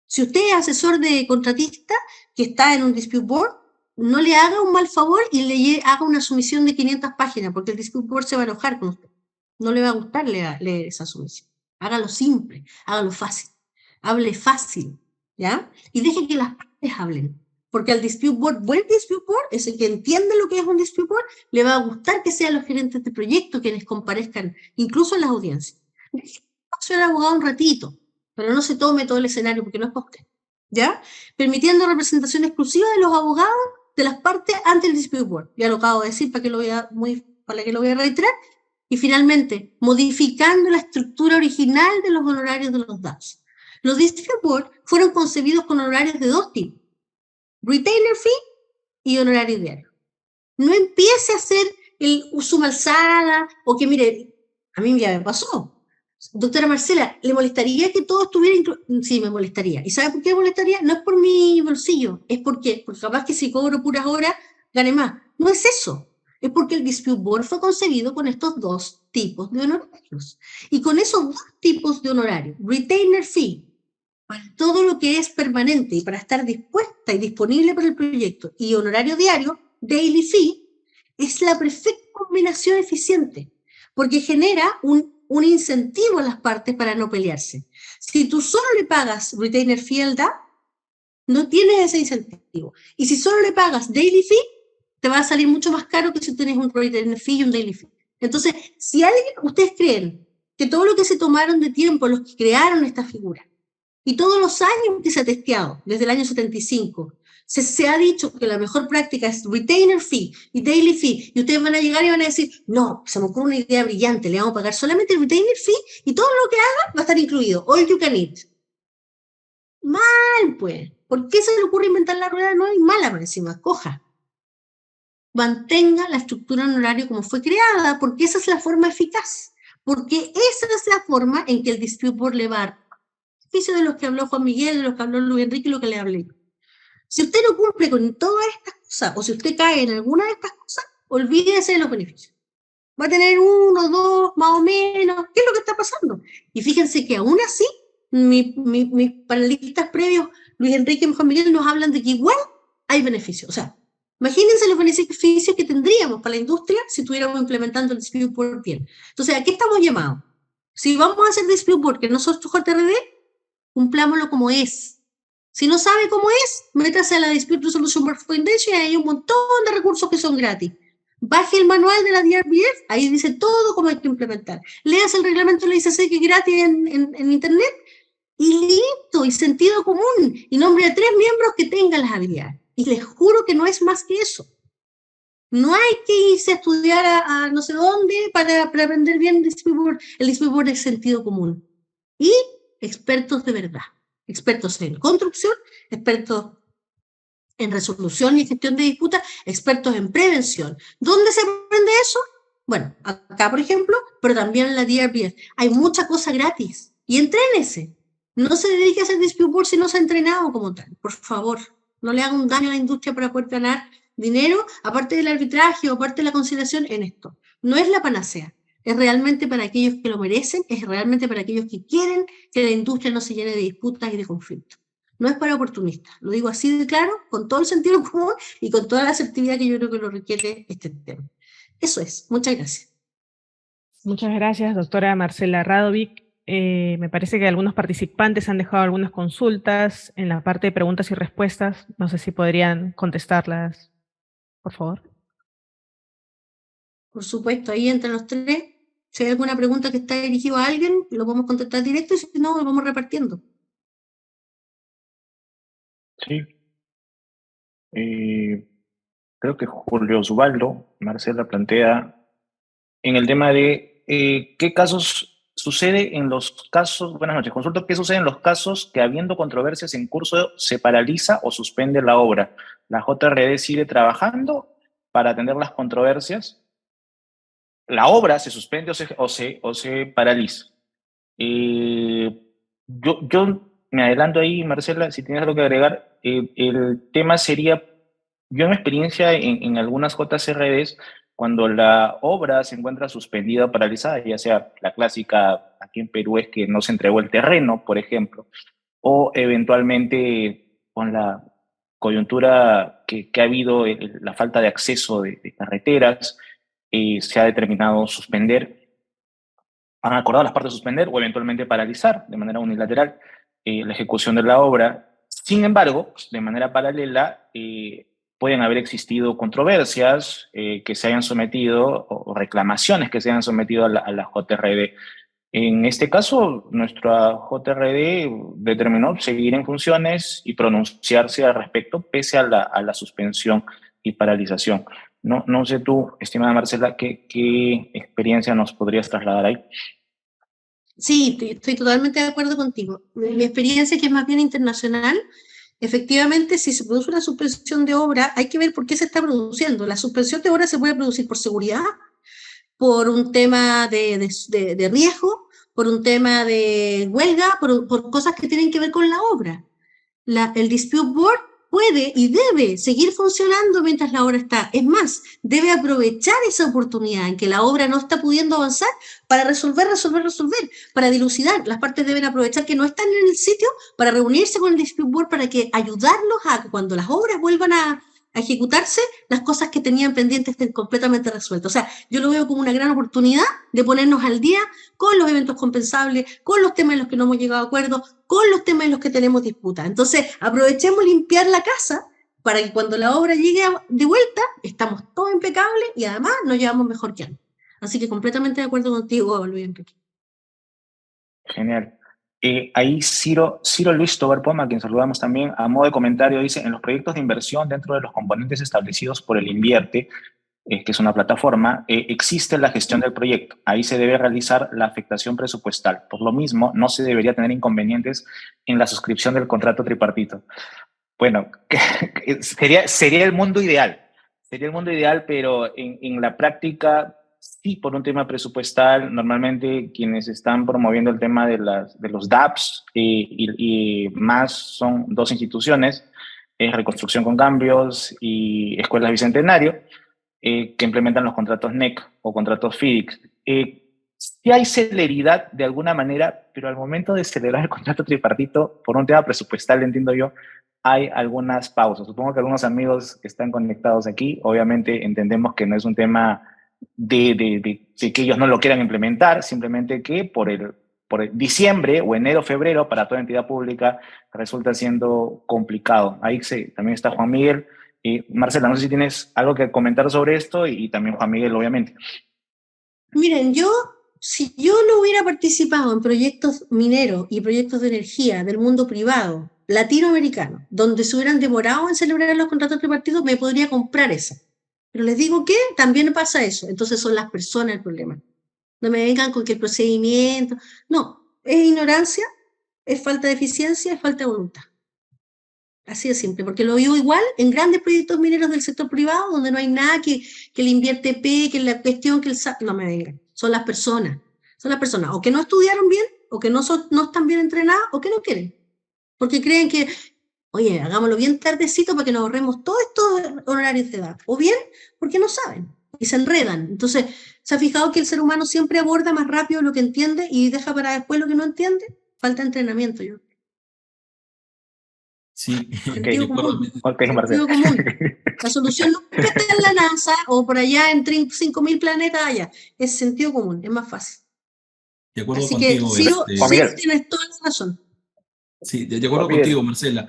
Si usted es asesor de contratista que está en un dispute board, no le haga un mal favor y le haga una sumisión de 500 páginas, porque el dispute board se va a enojar con usted. No le va a gustar leer esa sumisión. Hágalo simple, hágalo fácil, hable fácil, ¿ya? Y deje que las partes hablen. Porque al dispute board, buen dispute board, ese que entiende lo que es un dispute board, le va a gustar que sean los gerentes de proyecto quienes comparezcan, incluso en las audiencias. Deje que el abogado un ratito, pero no se tome todo el escenario porque no es para usted, ¿ya? Permitiendo representación exclusiva de los abogados de las partes ante el dispute board. Ya lo acabo de decir, para que lo voy a reiterar. Y finalmente, modificando la estructura original de los honorarios de los DAPs. Los dispute board fueron concebidos con honorarios de dos tipos: retainer fee y honorario diario. No empiece a hacer el suma alzada, o que mire, a mí ya me pasó. Doctora Marcela, ¿le molestaría que todo estuviera incluido? Sí, me molestaría. ¿Y sabe por qué me molestaría? No es por mi bolsillo, es porque capaz que si cobro puras horas, gane más. No es eso. Es porque el dispute board fue concebido con estos dos tipos de honorarios. Y con esos dos tipos de honorario, retainer fee, para todo lo que es permanente y para estar dispuesta y disponible para el proyecto, y honorario diario, daily fee, es la perfecta combinación eficiente, porque genera un incentivo a las partes para no pelearse. Si tú solo le pagas retainer fee al DAP, no tienes ese incentivo. Y si solo le pagas daily fee, te va a salir mucho más caro que si tienes un retainer fee y un daily fee. Entonces, si ustedes creen que todo lo que se tomaron de tiempo, los que crearon esta figura, y todos los años que se ha testeado, desde el año 75, se ha dicho que la mejor práctica es retainer fee y daily fee, y ustedes van a llegar y van a decir, no, se me ocurre una idea brillante, le vamos a pagar solamente el retainer fee y todo lo que haga va a estar incluido, all you can eat. Mal, pues. ¿Por qué se le ocurre inventar la rueda nueva y mala por encima? Coja. Mantenga la estructura en horario como fue creada, porque esa es la forma eficaz. Porque esa es la forma en que el dispute board le va a dar beneficio de los que habló Juan Miguel, de los que habló Luis Enrique y lo que le hablé. Si usted no cumple con todas estas cosas, o si usted cae en alguna de estas cosas, olvídese de los beneficios. Va a tener uno, dos, más o menos. ¿Qué es lo que está pasando? Y fíjense que aún así, mis panelistas previos, Luis Enrique y Juan Miguel, nos hablan de que igual hay beneficios. O sea, imagínense los beneficios que tendríamos para la industria si estuviéramos implementando el dispute board bien. Entonces, ¿a qué estamos llamados? Si vamos a hacer dispute board que no nosotros JRD, cumplámoslo como es. Si no sabe cómo es, métase a la Dispute Resolution Board Foundation y hay un montón de recursos que son gratis. Baje el manual de la DRBF, ahí dice todo cómo hay que implementar. Leas el reglamento de la ICC que es gratis en internet y listo, y sentido común. Y nombre a 3 miembros que tengan las habilidades. Y les juro que no es más que eso. No hay que irse a estudiar a no sé dónde para aprender bien el dispute board. El dispute board es sentido común. Y expertos de verdad. Expertos en construcción, expertos en resolución y gestión de disputas, expertos en prevención. ¿Dónde se aprende eso? Bueno, acá por ejemplo, pero también en la DRBF. Hay mucha cosa gratis. Y entrénese. No se dedique a hacer dispute board si no se ha entrenado como tal. Por favor, no le haga un daño a la industria para poder ganar dinero, aparte del arbitraje o aparte de la conciliación en esto. No es la panacea. Es realmente para aquellos que lo merecen, es realmente para aquellos que quieren que la industria no se llene de disputas y de conflictos. No es para oportunistas, lo digo así de claro, con todo el sentido común y con toda la asertividad que yo creo que lo requiere este tema. Eso es, muchas gracias. Muchas gracias, doctora Marcela Radovic. Me parece que algunos participantes han dejado algunas consultas en la parte de preguntas y respuestas. No sé si podrían contestarlas, por favor. Por supuesto, ahí entre los tres, si hay alguna pregunta que está dirigida a alguien, lo podemos contestar directo y si no, lo vamos repartiendo. Sí. Creo que Julio Osvaldo, Marcela plantea en el tema de qué casos sucede en los casos, buenas noches, consulto qué sucede en los casos que habiendo controversias en curso se paraliza o suspende la obra. ¿La JRD sigue trabajando para atender las controversias? ¿La obra se suspende o se paraliza? Yo me adelanto ahí, Marcela, si tienes algo que agregar. El tema sería, yo en mi experiencia en algunas JCRDs, cuando la obra se encuentra suspendida o paralizada, ya sea la clásica aquí en Perú es que no se entregó el terreno, por ejemplo, o eventualmente con la coyuntura que ha habido, la falta de acceso de carreteras, se ha determinado suspender, han acordado las partes suspender o eventualmente paralizar de manera unilateral la ejecución de la obra. Sin embargo, de manera paralela, pueden haber existido controversias que se hayan sometido o reclamaciones que se hayan sometido a la JRD. En este caso, nuestra JRD determinó seguir en funciones y pronunciarse al respecto pese a la suspensión y paralización. No sé tú, estimada Marcela, qué experiencia nos podrías trasladar ahí. Sí, estoy totalmente de acuerdo contigo. Mi experiencia, que es más bien internacional, efectivamente, si se produce una suspensión de obra, hay que ver por qué se está produciendo. La suspensión de obra se puede producir por seguridad, por un tema de riesgo, por un tema de huelga, por cosas que tienen que ver con la obra. El Dispute Board puede y debe seguir funcionando mientras la obra está. Es más, debe aprovechar esa oportunidad en que la obra no está pudiendo avanzar para resolver, para dilucidar. Las partes deben aprovechar que no están en el sitio para reunirse con el Dispute Board para que ayudarlos a que cuando las obras vuelvan a ejecutarse, las cosas que tenían pendientes estén completamente resueltas. O sea, yo lo veo como una gran oportunidad de ponernos al día con los eventos compensables, con los temas en los que no hemos llegado a acuerdo, con los temas en los que tenemos disputas. Entonces, aprovechemos limpiar la casa para que cuando la obra llegue de vuelta, estamos todos impecables y además nos llevamos mejor que antes. Así que completamente de acuerdo contigo, Luis Enrique. Genial. Ahí Ciro Luis Tobar Poma, a quien saludamos también, a modo de comentario, dice: en los proyectos de inversión dentro de los componentes establecidos por el Invierte, que es una plataforma, existe la gestión del proyecto. Ahí se debe realizar la afectación presupuestal. Por lo mismo, no se debería tener inconvenientes en la suscripción del contrato tripartito. Bueno, sería el mundo ideal. Sería el mundo ideal, pero en la práctica, sí, por un tema presupuestal, normalmente quienes están promoviendo el tema de los DAPs y más son dos instituciones, Reconstrucción con Cambios y Escuelas Bicentenario, que implementan los contratos NEC o contratos FIDIC. Sí hay celeridad de alguna manera, pero al momento de celebrar el contrato tripartito, por un tema presupuestal, entiendo yo, hay algunas pausas. Supongo que algunos amigos que están conectados aquí, obviamente entendemos que no es un tema de que ellos no lo quieran implementar, simplemente que por diciembre o enero, febrero, para toda entidad pública resulta siendo complicado. Ahí también está Juan Miguel. Marcela, no sé si tienes algo que comentar sobre esto y también Juan Miguel, obviamente. Miren, si yo no hubiera participado en proyectos mineros y proyectos de energía del mundo privado latinoamericano, donde se hubieran demorado en celebrar los contratos tripartitos, me podría comprar esa. Pero les digo que también pasa eso. Entonces son las personas el problema. No me vengan con que el procedimiento... No, es ignorancia, es falta de eficiencia, es falta de voluntad. Así de simple, porque lo vivo igual en grandes proyectos mineros del sector privado, donde no hay nada que le invierte P, que la cuestión, que el SAT... No me vengan. Son las personas. O que no estudiaron bien, o que no están bien entrenadas, o que no quieren. Porque creen que, oye, hagámoslo bien tardecito para que nos ahorremos todos estos honorarios de edad. O bien, porque no saben y se enredan. Entonces, ¿se ha fijado que el ser humano siempre aborda más rápido lo que entiende y deja para después lo que no entiende? Falta entrenamiento, yo. Sí, Sentido común. Sentido común. La solución no está en la NASA o por allá en 5.000 planetas allá. Es sentido común, es más fácil. De acuerdo Así contigo. que sí, tienes toda la razón. Sí, de acuerdo contigo, Marcela.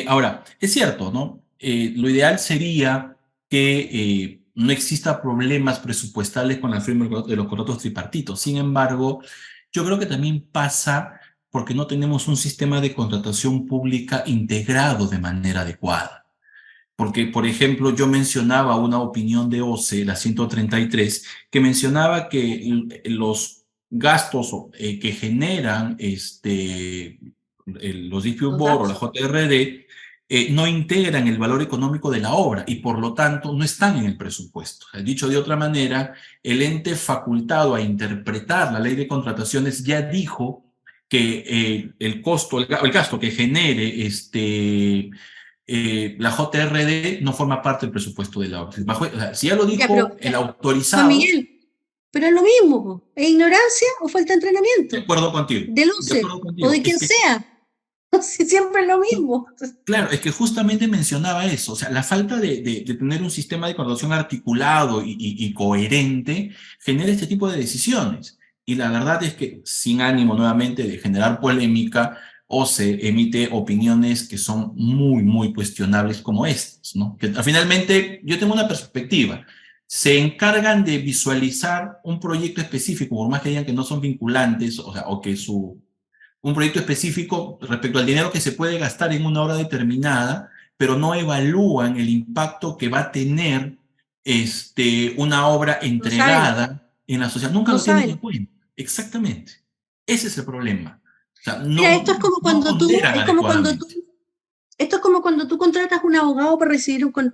Ahora, es cierto, ¿no? Lo ideal sería que no exista problemas presupuestales con la firma de los contratos tripartitos. Sin embargo, yo creo que también pasa porque no tenemos un sistema de contratación pública integrado de manera adecuada. Porque, por ejemplo, yo mencionaba una opinión de OCE, la 133, que mencionaba que los gastos que generan los Dispute Board o la JRD no integran el valor económico de la obra y por lo tanto no están en el presupuesto. Dicho de otra manera, el ente facultado a interpretar la ley de contrataciones ya dijo que el gasto que genere la JRD no forma parte del presupuesto de la obra. O sea, si ya lo dijo Ya, pero, el Juan autorizado, Miguel, pero es lo mismo, po. ¿Es ignorancia o falta de de entrenamiento? acuerdo contigo, Del de acuerdo OCE o contigo. de quien sea. Si siempre es lo mismo. Claro, es que justamente mencionaba eso, o sea, la falta de tener un sistema de coordinación articulado y coherente genera este tipo de decisiones. Y la verdad es que, sin ánimo nuevamente de generar polémica, o se emite opiniones que son muy cuestionables como estas, ¿no? Que finalmente yo tengo una perspectiva. Se encargan de visualizar un proyecto específico, por más que digan que no son vinculantes, o sea, o que un proyecto específico respecto al dinero que se puede gastar en una obra determinada, pero no evalúan el impacto que va a tener una obra No saben, entregada en la sociedad. Nunca no lo tienen en saben. cuenta. Exactamente. Ese es el problema. O sea, Mira, esto es como no cuando tú, ponderan adecuadamente. esto es como cuando tú contratas un abogado para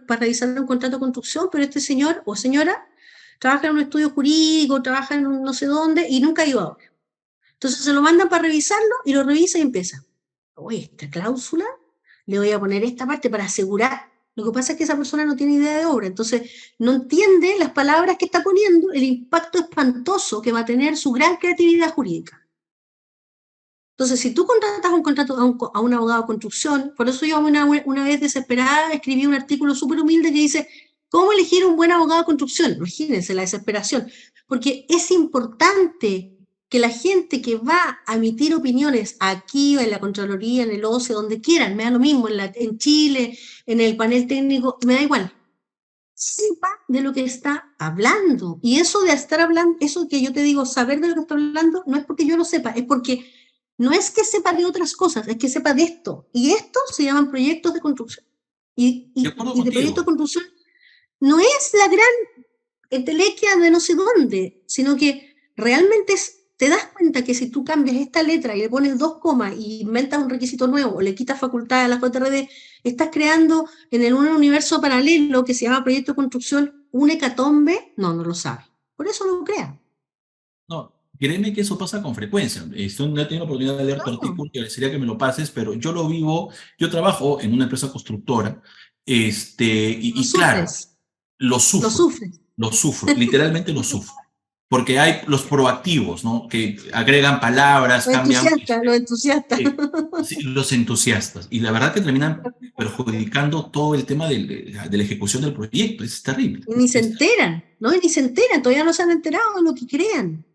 para revisar un contrato de construcción, pero este señor o señora trabaja en un estudio jurídico, trabaja en un no sé dónde y nunca ha ido a obra. Entonces se lo mandan para revisarlo y lo revisa y empieza. Oye, esta cláusula, le voy a poner esta parte para asegurar. Lo que pasa es que esa persona no tiene idea de obra, entonces no entiende las palabras que está poniendo, el impacto espantoso que va a tener su gran creatividad jurídica. Entonces, si tú contratas un contrato a un abogado de construcción, por eso yo una vez desesperada escribí un artículo súper humilde que dice, ¿cómo elegir un buen abogado de construcción? Imagínense la desesperación, porque es importante que la gente que va a emitir opiniones aquí, en la Contraloría, en el OCE, donde quieran, me da lo mismo, en Chile, en el panel técnico, me da igual, sepa de lo que está hablando. Y eso de estar hablando, eso que yo te digo, saber de lo que está hablando, no es porque yo lo sepa, es porque no es que sepa de otras cosas, es que sepa de esto. Y esto se llaman proyectos de construcción. De acuerdo Y de proyectos de contigo. construcción no es la gran entelequia de no sé dónde, sino que realmente te das cuenta que si tú cambias esta letra y le pones 2 comas y inventas un requisito nuevo o le quitas facultad a la JRD, estás creando en un universo paralelo que se llama proyecto de construcción un hecatombe. No, no lo sabe. Por eso no lo crea. No, créeme que eso pasa con frecuencia. No he tenido la oportunidad de leer tu No, artículo, y sería que me lo pases, pero yo lo vivo, yo trabajo en una empresa constructora, lo y claro, sufres, lo lo sufro, sufres. lo sufro, literalmente lo sufro. Porque hay los proactivos, ¿no? Que agregan palabras, cambian, Los entusiastas. sí, los entusiastas. Y la verdad que terminan perjudicando todo el tema de la ejecución del proyecto. Es terrible. Y ni se enteran, ¿no? Y ni se enteran, todavía no se han enterado de lo que crean.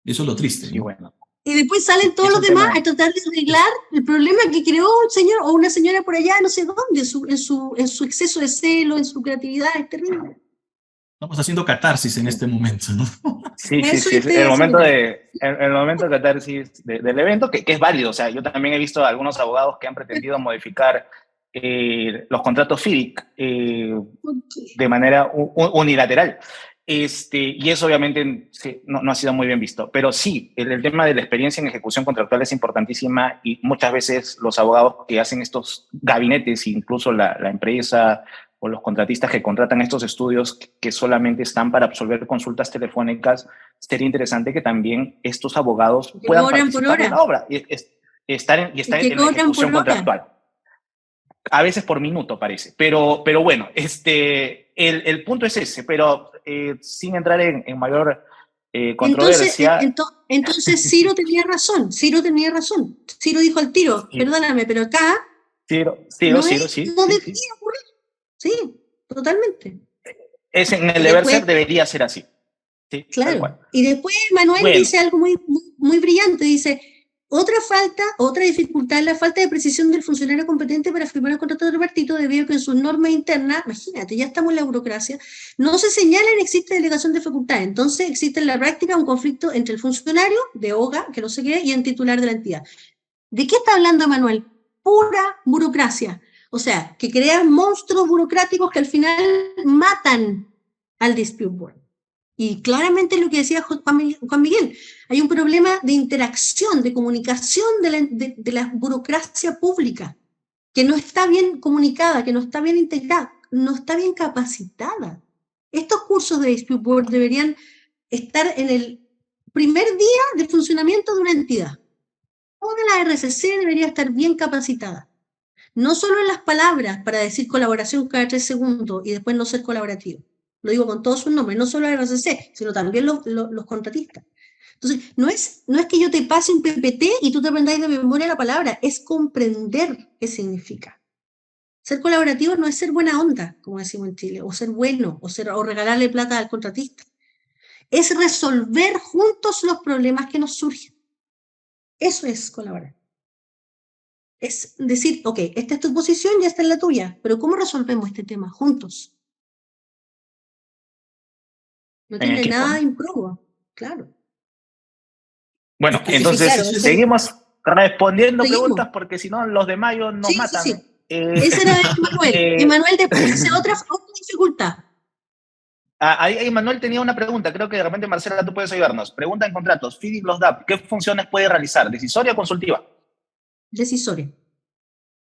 Eso es lo triste, Sí, ¿no? bueno. Y después salen Y todos es los un demás tema, a tratar de arreglar el problema que creó un señor o una señora por allá, no sé dónde, en su exceso de celo, en su creatividad, es terrible. Estamos haciendo catarsis en este momento, ¿no? sí, sí, Eso sí, yo es estoy haciendo. el momento de catarsis del evento, que es válido. O sea, yo también he visto a algunos abogados que han pretendido modificar los contratos FIDIC ¿Por qué? de manera unilateral. Y eso obviamente sí, no ha sido muy bien visto. Pero sí, el tema de la experiencia en ejecución contractual es importantísima y muchas veces los abogados que hacen estos gabinetes, incluso la empresa o los contratistas que contratan estos estudios que solamente están para absolver consultas telefónicas, sería interesante que también estos abogados Que puedan cobran por participar de hora. la obra y estar Y que en la cobran por ejecución hora. contractual. A veces por minuto parece, pero bueno, el punto es ese, pero sin entrar en mayor Entonces, controversia. entonces Ciro tenía razón, Ciro tenía razón. Ciro dijo al tiro, Sí, perdóname, pero acá Ciro, no, sí, no sí, debería sí. ocurrir. Sí, totalmente. En el Y deber después, ser debería ser así, sí, tal claro, cual. y después Manuel Bueno, dice algo muy brillante, dice, otra dificultad es la falta de precisión del funcionario competente para firmar el contrato de tripartito debido a que en sus normas internas, imagínate, ya estamos en la burocracia, no se señala ni existe delegación de facultades. Entonces existe en la práctica un conflicto entre el funcionario de OGA, que no se qué, y el titular de la entidad. ¿De qué está hablando Manuel? Pura burocracia. O sea, que crean monstruos burocráticos que al final matan al dispute board. Y claramente lo que decía Juan Miguel, hay un problema de interacción, de comunicación de la burocracia pública, que no está bien comunicada, que no está bien integrada, no está bien capacitada. Estos cursos de dispute board deberían estar en el primer día de funcionamiento de una entidad. Toda la RCC debería estar bien capacitada. no solo en las palabras para decir colaboración cada 3 segundos y después no ser colaborativo. Lo digo con todos sus nombres, no solo la RCC, sino también los contratistas. Entonces, no es que yo te pase un PPT y tú te aprendáis de memoria la palabra, es comprender qué significa. Ser colaborativo no es ser buena onda, como decimos en Chile, o ser bueno, o regalarle plata al contratista. Es resolver juntos los problemas que nos surgen. Eso es colaborar. Es decir, ok, esta es tu posición y esta es la tuya, pero ¿cómo resolvemos este tema juntos? No tiene nada de improbo, claro. Bueno, entonces claro, seguimos respondiendo seguimos. Preguntas porque si no los de Mayo nos matan. Sí. Ese era Emanuel. Emanuel después dice otra dificultad. Ahí Emanuel tenía una pregunta, creo que de repente Marcela tú puedes ayudarnos. Pregunta en contratos, FIDIC los DAP, ¿qué funciones puede realizar? ¿Decisoria o consultiva? Decisoria.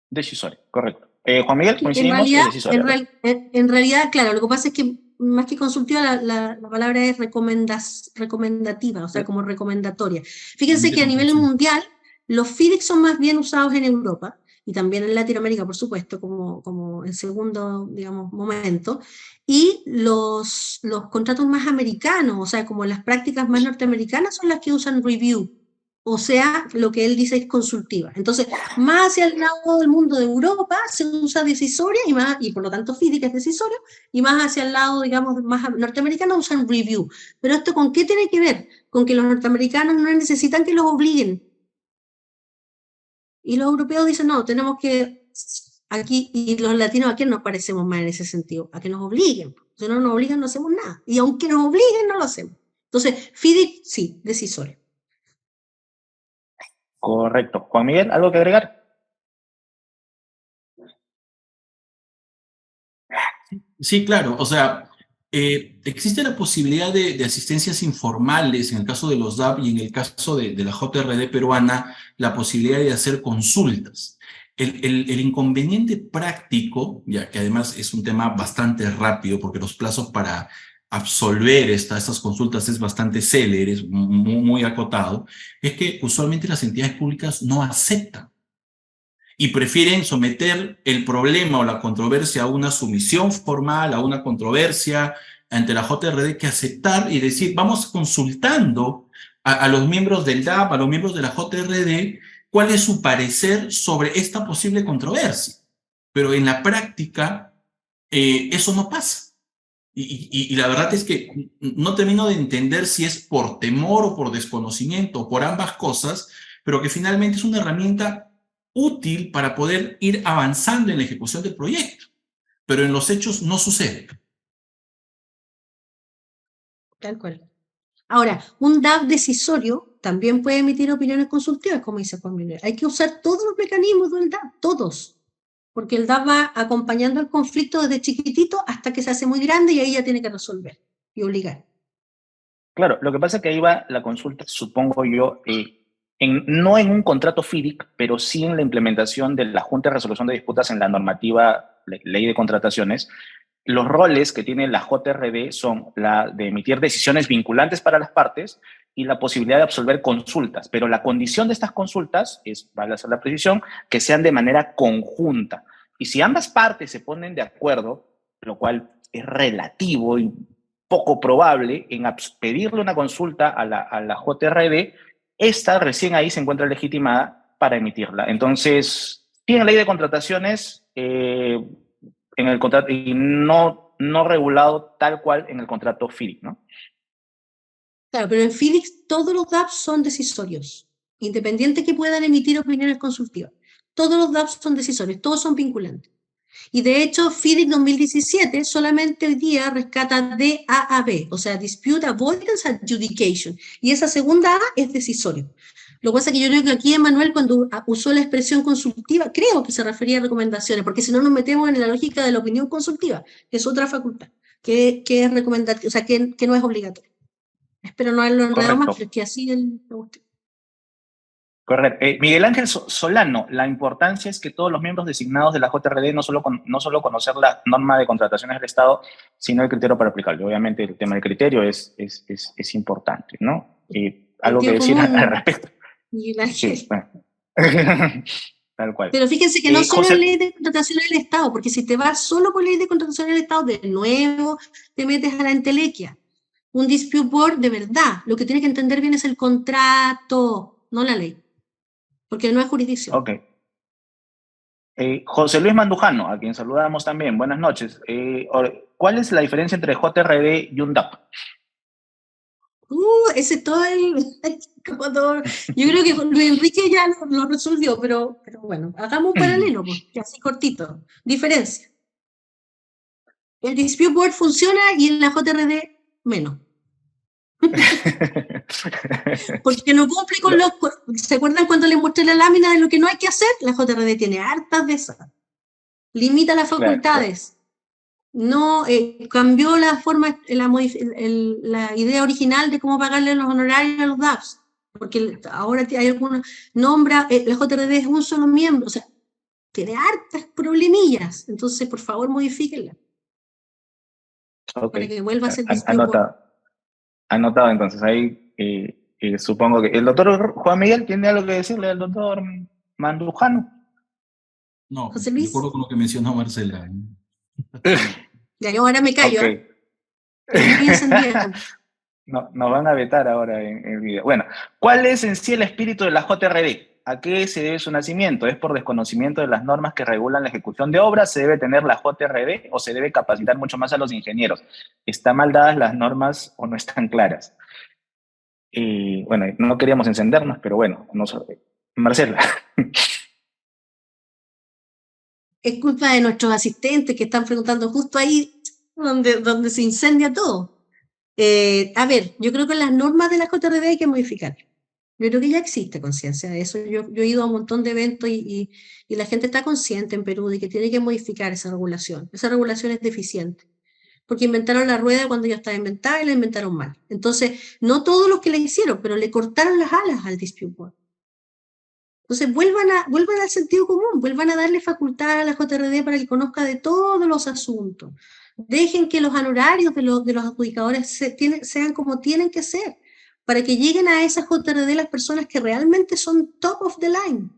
Decisoria, correcto. Juan Miguel, coincidimos en realidad, claro, lo que pasa es que más que consultiva, la palabra es recomendativa, o sea, como recomendatoria. Fíjense que a nivel mundial, los FIDIC son más bien usados en Europa, y también en Latinoamérica, por supuesto, como en segundo, digamos, momento, y los contratos más americanos, o sea, como las prácticas más norteamericanas son las que usan review, o sea, lo que él dice es consultiva. Entonces, más hacia el lado del mundo de Europa se usa decisoria y por lo tanto FIDIC es decisorio, y más hacia el lado, digamos, más norteamericano usan review. Pero esto ¿con qué tiene que ver? Con que los norteamericanos no necesitan que los obliguen. Y los europeos dicen, no, tenemos que, aquí, y los latinos, ¿a qué nos parecemos más en ese sentido? A que nos obliguen. Si no nos obligan, no hacemos nada. Y aunque nos obliguen, no lo hacemos. Entonces, FIDIC, sí, decisorio. Correcto. Juan Miguel, ¿algo que agregar? Sí, claro. O sea, existe la posibilidad de asistencias informales en el caso de los DAP y en el caso de la JRD peruana, la posibilidad de hacer consultas. El inconveniente práctico, ya que además es un tema bastante rápido porque los plazos para absolver estas consultas es bastante célere, es muy acotado, es que usualmente las entidades públicas no aceptan y prefieren someter el problema o la controversia a una sumisión formal, a una controversia ante la JRD, que aceptar y decir, vamos consultando a los miembros del DAP, a los miembros de la JRD, cuál es su parecer sobre esta posible controversia. Pero en la práctica, eso no pasa. Y la verdad es que no termino de entender si es por temor o por desconocimiento o por ambas cosas, pero que finalmente es una herramienta útil para poder ir avanzando en la ejecución del proyecto, pero en los hechos no sucede. Tal cual. Ahora, un DAP decisorio también puede emitir opiniones consultivas, como dice Juan Miguel. Hay que usar todos los mecanismos del DAP, todos, porque el DAP va acompañando el conflicto desde chiquitito hasta que se hace muy grande y ahí ya tiene que resolver y obligar. Claro, lo que pasa es que ahí va la consulta, supongo yo, no en un contrato FIDIC, pero sí en la implementación de la Junta de Resolución de Disputas en la normativa Ley de Contrataciones. Los roles que tiene la JRD son la de emitir decisiones vinculantes para las partes y la posibilidad de absolver consultas, pero la condición de estas consultas es, vale hacer la precisión, que sean de manera conjunta. Y si ambas partes se ponen de acuerdo, lo cual es relativo y poco probable, en pedirle una consulta a la JRD, esta recién ahí se encuentra legitimada para emitirla. Entonces, sí, en la ley de contrataciones, en el contrato, y no regulado tal cual en el contrato FIDIC, ¿no? Claro, pero en FIDIC todos los DAPs son decisorios, independiente que puedan emitir opiniones consultivas. Todos los DAPs son decisorios, todos son vinculantes. Y de hecho, FIDIC 2017 solamente hoy día rescata de A a B, o sea, Dispute Avoidance Adjudication, y esa segunda A es decisorio. Lo que pasa es que yo creo que aquí Emanuel, cuando usó la expresión consultiva, creo que se refería a recomendaciones, porque si no nos metemos en la lógica de la opinión consultiva, que es otra facultad, que es recomendativa, o sea, que no es obligatoria. Espero no haberlo enredado más, pero es que así me gusta. Correcto. Miguel Ángel Solano, la importancia es que todos los miembros designados de la JRD no solo conocer la norma de contrataciones del Estado, sino el criterio para aplicarlo. Obviamente el tema del criterio es importante, ¿no? Algo que decir al respecto. Miguel Ángel. Sí, bueno. tal cual. Pero fíjense que no solo José, es ley de contratación del Estado, porque si te vas solo por ley de contratación del Estado, de nuevo te metes a la entelequia. Un dispute board, de verdad, lo que tienes que entender bien es el contrato, no la ley, porque no es jurisdicción. ok. José Luis Mandujano, a quien saludamos también, buenas noches. ¿Cuál es la diferencia entre JRD y un DAP? Ese todo el... Yo creo que Luis Enrique ya lo resolvió, pero bueno, hagamos un paralelo, pues, que así cortito. Diferencia. El dispute board funciona y en la JRD menos. Porque no cumple con los... ¿Se acuerdan cuando les mostré la lámina de lo que no hay que hacer? La JRD tiene hartas de esas. Limita las facultades. No cambió la forma, la idea original de cómo pagarle los honorarios a los DAPs. Porque ahora hay algunos... Nombra, la JRD es un solo miembro. O sea, tiene hartas problemillas. Entonces, por favor, modifíquenla. Okay. Para que vuelva a ser anotado entonces ahí supongo que el doctor Juan Miguel tiene algo que decirle al doctor Mandujano. No, José de Luis. acuerdo con lo que mencionó Marcela. Ya, yo ahora me callo. Okay. No, nos van a vetar ahora en el video. Bueno, ¿cuál es en sí el espíritu de la JRD? ¿A qué se debe su nacimiento? ¿Es por desconocimiento de las normas que regulan la ejecución de obras? ¿Se debe tener la JRD o se debe capacitar mucho más a los ingenieros? ¿Están mal dadas las normas o no están claras? Y bueno, no queríamos encendernos, pero bueno, no sé. Marcela. Es culpa de nuestros asistentes que están preguntando justo ahí donde se incendia todo. A ver, yo creo que las normas de la JRD hay que modificar. Yo creo que ya existe conciencia de eso. Yo he ido a un montón de eventos y la gente está consciente en Perú de que tiene que modificar esa regulación. Esa regulación es deficiente. Porque inventaron la rueda cuando ya estaba inventada y la inventaron mal. Entonces, no todos los que la hicieron, pero le cortaron las alas al dispute board. Entonces, vuelvan al sentido común, vuelvan a darle facultad a la JRD para que conozca de todos los asuntos. Dejen que los honorarios de los adjudicadores sean como tienen que ser, para que lleguen a esa JRD las personas que realmente son top of the line.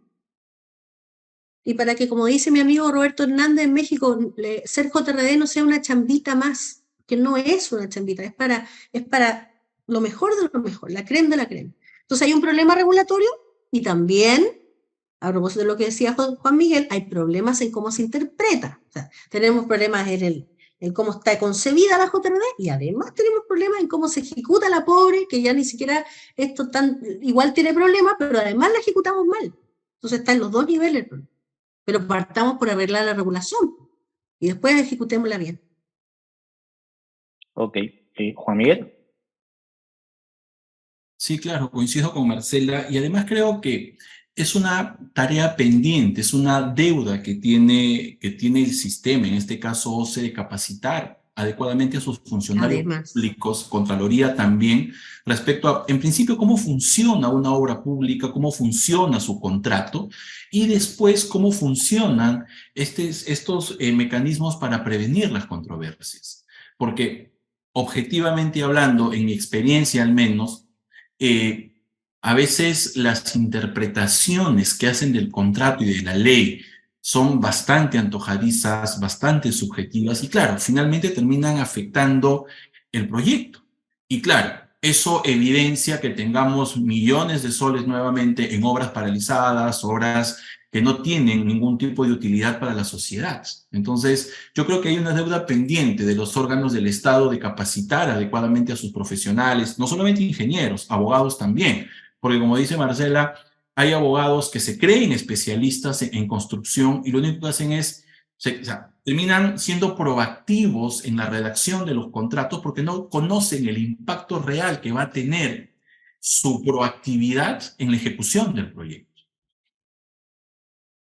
Y para que, como dice mi amigo Roberto Hernández en México, ser JRD no sea una chambita más, que no es una chambita, es para lo mejor de lo mejor, la crema de la crema. Entonces hay un problema regulatorio y también, a propósito de lo que decía Juan Miguel, hay problemas en cómo se interpreta. O sea, tenemos problemas en cómo está concebida la JRD y además tenemos problemas en cómo se ejecuta la pobre, que ya ni siquiera esto igual tiene problemas, pero además la ejecutamos mal. Entonces está en los dos niveles. Pero partamos por arreglar la regulación y después ejecutémosla bien. Ok. Juan Miguel. Sí, claro, coincido con Marcela y además creo que es una tarea pendiente, es una deuda que tiene el sistema, en este caso OCE, de capacitar adecuadamente a sus funcionarios públicos, Contraloría también, respecto a, en principio, cómo funciona una obra pública, cómo funciona su contrato y después cómo funcionan estos mecanismos para prevenir las controversias. Porque, objetivamente hablando, en mi experiencia al menos, a veces las interpretaciones que hacen del contrato y de la ley son bastante antojadizas, bastante subjetivas y claro, finalmente terminan afectando el proyecto. Y claro, eso evidencia que tengamos millones de soles nuevamente en obras paralizadas, obras que no tienen ningún tipo de utilidad para la sociedad. Entonces, yo creo que hay una deuda pendiente de los órganos del Estado de capacitar adecuadamente a sus profesionales, no solamente ingenieros, abogados también, porque como dice Marcela, hay abogados que se creen especialistas en construcción y lo único que hacen es, terminan siendo proactivos en la redacción de los contratos porque no conocen el impacto real que va a tener su proactividad en la ejecución del proyecto.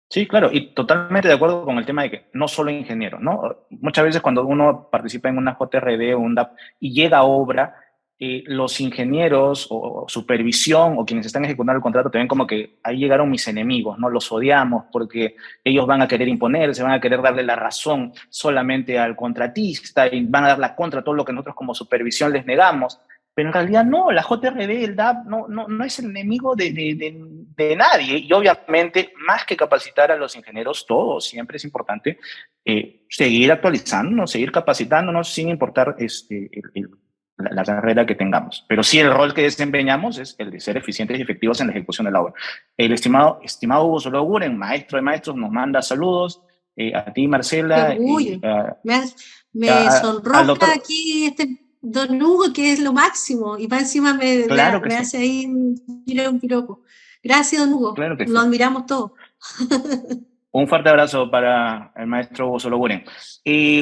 Sí, claro, y totalmente de acuerdo con el tema de que no solo ingenieros, ¿no? Muchas veces cuando uno participa en una JRD o un DAP y llega a obra, los ingenieros o supervisión o quienes están ejecutando el contrato te ven como que ahí llegaron mis enemigos, ¿no? Los odiamos porque ellos van a querer imponerse, van a querer darle la razón solamente al contratista y van a dar la contra a todo lo que nosotros como supervisión les negamos. pero en realidad no, la JRD, el DAP, no es el enemigo de nadie. Y obviamente, más que capacitar a los ingenieros, todos, siempre es importante seguir actualizándonos, seguir capacitándonos sin importar la carrera que tengamos. Pero sí, el rol que desempeñamos es el de ser eficientes y efectivos en la ejecución de la obra. El estimado Hugo Sologuren, maestro de maestros, nos manda saludos. A ti, Marcela. Me sonroja doctor, aquí don Hugo, que es lo máximo, y para encima claro me sí. hace ahí un piropo. Gracias, don Hugo. Claro que lo admiramos todos. Un fuerte abrazo para el maestro Hugo Sologuren.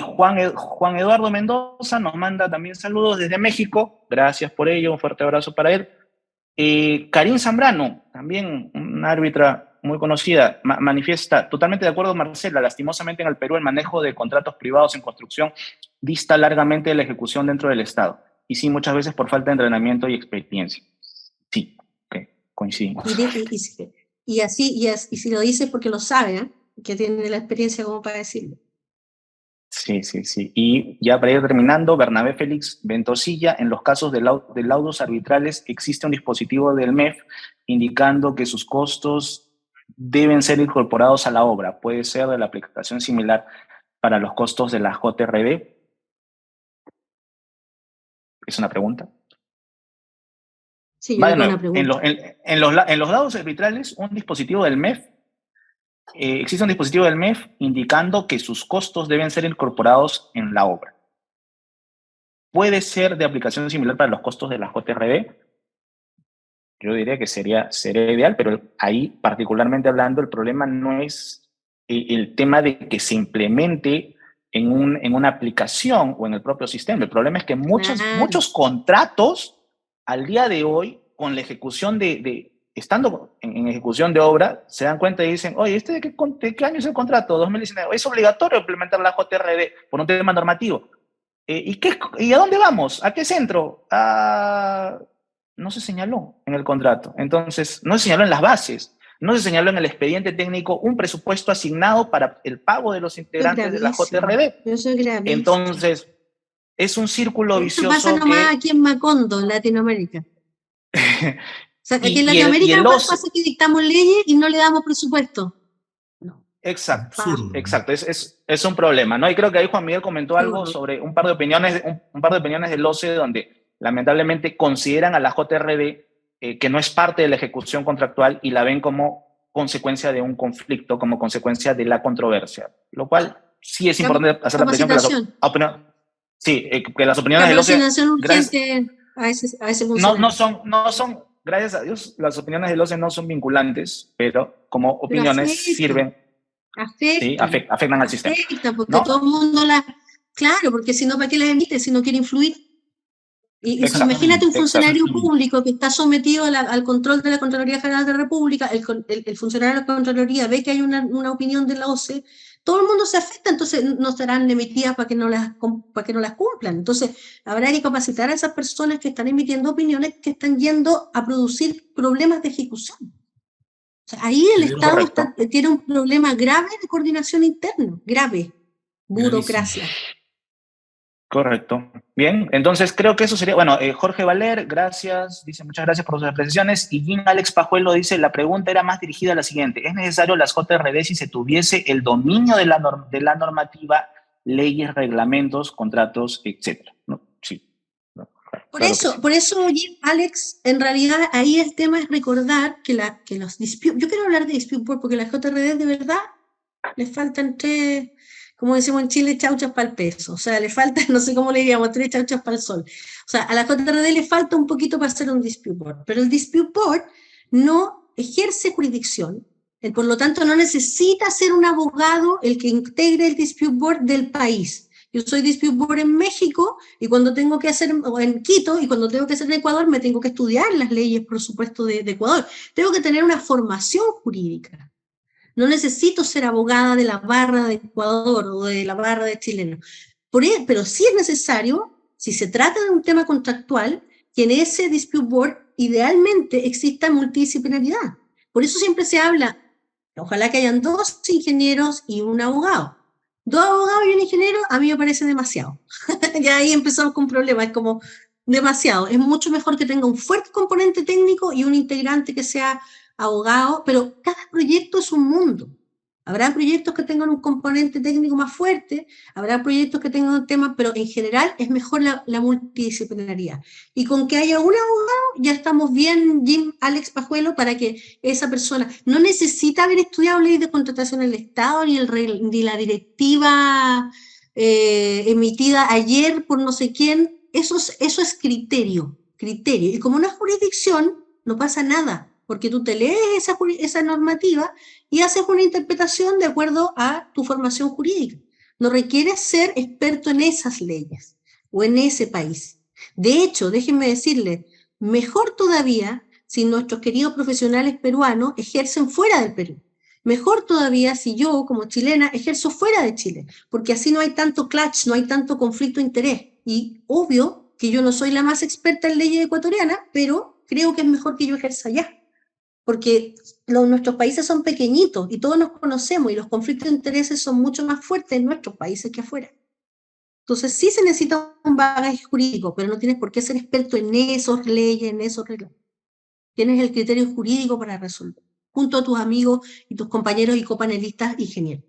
Juan Eduardo Mendoza nos manda también saludos desde México. Gracias por ello, un fuerte abrazo para él. Karin Zambrano, también una árbitra muy conocida, manifiesta, totalmente de acuerdo, Marcela, lastimosamente en el Perú el manejo de contratos privados en construcción dista largamente de la ejecución dentro del Estado. Y sí, muchas veces por falta de entrenamiento y experiencia. Sí, okay, coincidimos. Y si lo dice porque lo sabe, ¿eh? Que tiene la experiencia como para decirlo. Sí. Y ya para ir terminando, Bernabé Félix Ventosilla, en los casos de laudos arbitrales existe un dispositivo del MEF indicando que sus costos deben ser incorporados a la obra. Puede ser de la aplicación similar para los costos de la JRD. ¿Es una pregunta? Sí, yo tengo una pregunta. En los laudos arbitrales, un dispositivo del MEF existe un dispositivo del MEF indicando que sus costos deben ser incorporados en la obra. ¿Puede ser de aplicación similar para los costos de la JRD? Yo diría que sería ideal, pero ahí, particularmente hablando, el problema no es el tema de que se implemente en una aplicación o en el propio sistema. El problema es que muchos contratos, al día de hoy, con la ejecución estando en ejecución de obra, se dan cuenta y dicen, oye, ¿de qué año es el contrato? 2019. Es obligatorio implementar la JRD por un tema normativo. ¿Y a dónde vamos? ¿A qué centro? No se señaló en el contrato. Entonces, no se señaló en las bases, no se señaló en el expediente técnico un presupuesto asignado para el pago de los integrantes de la JRD. Entonces, es un círculo vicioso. Eso pasa nomás aquí en Macondo, en Latinoamérica. O sea, aquí en Latinoamérica pasa que dictamos leyes y no le damos presupuesto. No. Exacto. Es un problema, ¿no? Y creo que ahí Juan Miguel comentó algo sobre un par de opiniones del OCE donde lamentablemente consideran a la JRD que no es parte de la ejecución contractual y la ven como consecuencia de un conflicto, como consecuencia de la controversia, lo cual sí es importante hacer la presión que las opiniones del OCE no son, gracias a Dios, las opiniones del OCE no son vinculantes, pero como opiniones sirven, afectan al sistema. Porque todo el mundo claro, porque si no, ¿para qué las emite si no quiere influir? Y imagínate un funcionario público que está sometido al control de la Contraloría General de la República, el funcionario de la Contraloría ve que hay una opinión de la OCE, todo el mundo se afecta, entonces no serán emitidas para que no las cumplan. Entonces habrá que capacitar a esas personas que están emitiendo opiniones que están yendo a producir problemas de ejecución. O sea, ahí el Estado tiene un problema grave de coordinación interna, grave, burocracia. Correcto. Bien, entonces creo que eso sería, bueno, Jorge Valer, gracias, dice muchas gracias por sus apreciaciones, y Jean Alex Pajuelo dice, la pregunta era más dirigida a la siguiente, ¿es necesario las JRD si se tuviese el dominio de la normativa, leyes, reglamentos, contratos, etcétera? ¿No? Sí. No, por eso, Jean Alex, en realidad ahí el tema es recordar que los dispute, yo quiero hablar de dispute board porque las JRD de verdad les faltan como decimos en Chile, chauchas para el peso. O sea, le falta, no sé cómo le diríamos, 3 chauchas para el sol. O sea, a la JRD le falta un poquito para hacer un dispute board. Pero el dispute board no ejerce jurisdicción. Por lo tanto, no necesita ser un abogado el que integre el dispute board del país. Yo soy dispute board en México y cuando tengo que hacer, o en Quito, y cuando tengo que hacer en Ecuador, me tengo que estudiar las leyes, por supuesto, de Ecuador. Tengo que tener una formación jurídica. No necesito ser abogada de la barra de Ecuador o de la barra de chileno. Pero sí es necesario, si se trata de un tema contractual, que en ese dispute board idealmente exista multidisciplinaridad. Por eso siempre se habla, ojalá que hayan 2 ingenieros y un abogado. 2 abogados y un ingeniero, a mí me parece demasiado. Ya ahí empezamos con problemas. Es como, demasiado. Es mucho mejor que tenga un fuerte componente técnico y un integrante que sea abogado, pero cada proyecto es un mundo. Habrá proyectos que tengan un componente técnico más fuerte, habrá proyectos que tengan un tema, pero en general es mejor la multidisciplinaridad. Y con que haya un abogado, ya estamos bien, Jim, Alex Pajuelo, para que esa persona no necesita haber estudiado ley de contratación del Estado, ni la directiva emitida ayer por no sé quién. Eso es criterio. Y como no es jurisdicción, no pasa nada, porque tú te lees esa normativa y haces una interpretación de acuerdo a tu formación jurídica. No requieres ser experto en esas leyes o en ese país. De hecho, déjenme decirle, mejor todavía si nuestros queridos profesionales peruanos ejercen fuera del Perú. Mejor todavía si yo, como chilena, ejerzo fuera de Chile, porque así no hay tanto clash, no hay tanto conflicto de interés. Y obvio que yo no soy la más experta en leyes ecuatorianas, pero creo que es mejor que yo ejerza allá, porque nuestros países son pequeñitos y todos nos conocemos y los conflictos de intereses son mucho más fuertes en nuestros países que afuera. Entonces sí se necesita un bagaje jurídico, pero no tienes por qué ser experto en esas leyes, en esos reglas. Tienes el criterio jurídico para resolver, junto a tus amigos y tus compañeros y copanelistas ingenieros.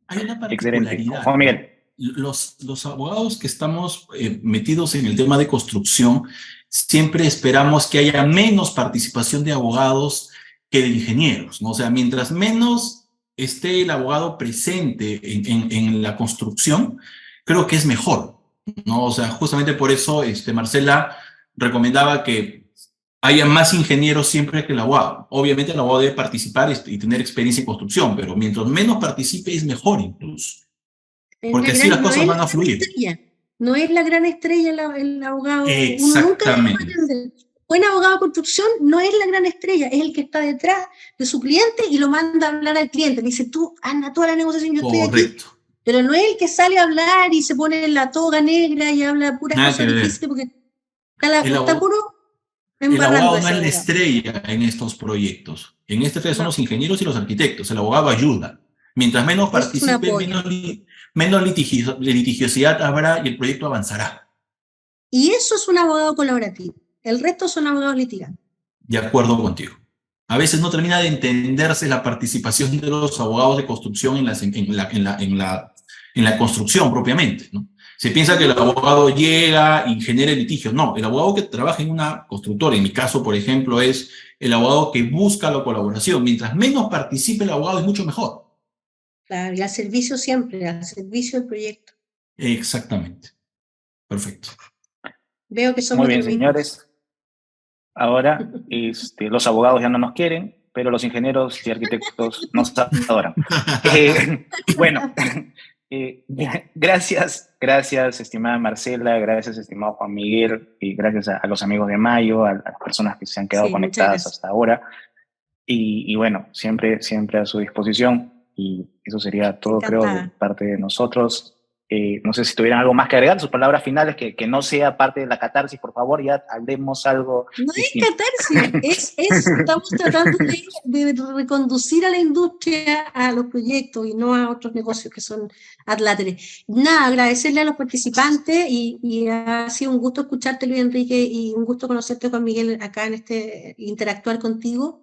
Hay una Excelente. particularidad. Juan Miguel. Los abogados que estamos metidos en el tema de construcción, siempre esperamos que haya menos participación de abogados que de ingenieros, ¿no? O sea, mientras menos esté el abogado presente en la construcción, creo que es mejor, ¿no? O sea, justamente por eso Marcela recomendaba que haya más ingenieros siempre que el abogado. Obviamente el abogado debe participar y tener experiencia en construcción, pero mientras menos participe es mejor incluso. Porque así las cosas van a fluir. No es la gran estrella el abogado. Exactamente. Uno nunca buen abogado de construcción no es la gran estrella, es el que está detrás de su cliente y lo manda a hablar al cliente. Le dice, tú anda toda la negociación, yo estoy aquí. Pero no es el que sale a hablar y se pone la toga negra y habla puras cosas difíciles porque está puro embarrando. El abogado no es la estrella en estos proyectos. En este caso son los ingenieros y los arquitectos. El abogado ayuda. Mientras menos participe, menos litigiosidad habrá y el proyecto avanzará. Y eso es un abogado colaborativo. El resto son abogados litigantes. De acuerdo contigo. A veces no termina de entenderse la participación de los abogados de construcción en la construcción propiamente, ¿no? Se piensa que el abogado llega y genera litigio. No, el abogado que trabaja en una constructora, en mi caso, por ejemplo, es el abogado que busca la colaboración. Mientras menos participe el abogado es mucho mejor. Claro, y al servicio siempre, al servicio del proyecto. Exactamente. Perfecto. Veo que somos muy bien, señores. Ahora los abogados ya no nos quieren, pero los ingenieros y arquitectos nos adoran. Bueno, gracias, estimada Marcela, gracias, estimado Juan Miguel, y gracias a los amigos de Mayo, a las personas que se han quedado conectadas hasta ahora. Y bueno, siempre a su disposición. Y eso sería todo, creo, de parte de nosotros. No sé si tuvieran algo más que agregar, sus palabras finales, que no sea parte de la catarsis, por favor, ya hablemos algo. No distinto. Es catarsis, estamos tratando de reconducir a la industria a los proyectos y no a otros negocios que son adláteres. Nada, agradecerle a los participantes y ha sido un gusto escucharte, Luis Enrique, y un gusto conocerte, Juan Miguel, acá en interactuar contigo.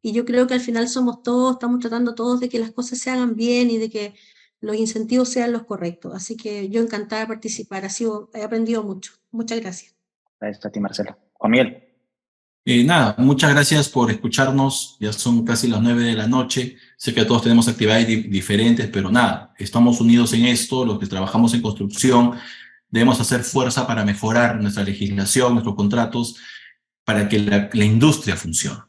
Y yo creo que al final estamos tratando todos de que las cosas se hagan bien y de que los incentivos sean los correctos. Así que yo encantada de participar, he aprendido mucho. Muchas gracias. Gracias a ti, Marcela. Juan Miguel. Nada, muchas gracias por escucharnos. Ya son casi las 9 de la noche. Sé que todos tenemos actividades diferentes, pero nada, estamos unidos en esto. Los que trabajamos en construcción debemos hacer fuerza para mejorar nuestra legislación, nuestros contratos, para que la industria funcione.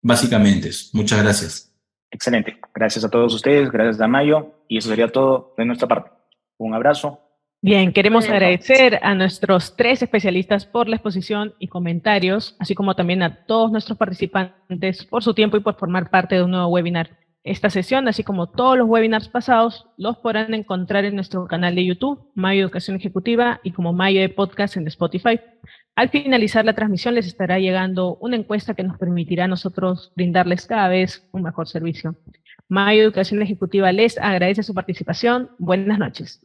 Básicamente eso. Muchas gracias. Excelente. Gracias a todos ustedes, gracias a Mayo, y eso sería todo de nuestra parte. Un abrazo. Bien, queremos agradecer a nuestros 3 especialistas por la exposición y comentarios, así como también a todos nuestros participantes por su tiempo y por formar parte de un nuevo webinar. Esta sesión, así como todos los webinars pasados, los podrán encontrar en nuestro canal de YouTube, Mayo Educación Ejecutiva, y como Mayo de Podcast en Spotify. Al finalizar la transmisión les estará llegando una encuesta que nos permitirá a nosotros brindarles cada vez un mejor servicio. Mayo Educación Ejecutiva les agradece su participación. Buenas noches.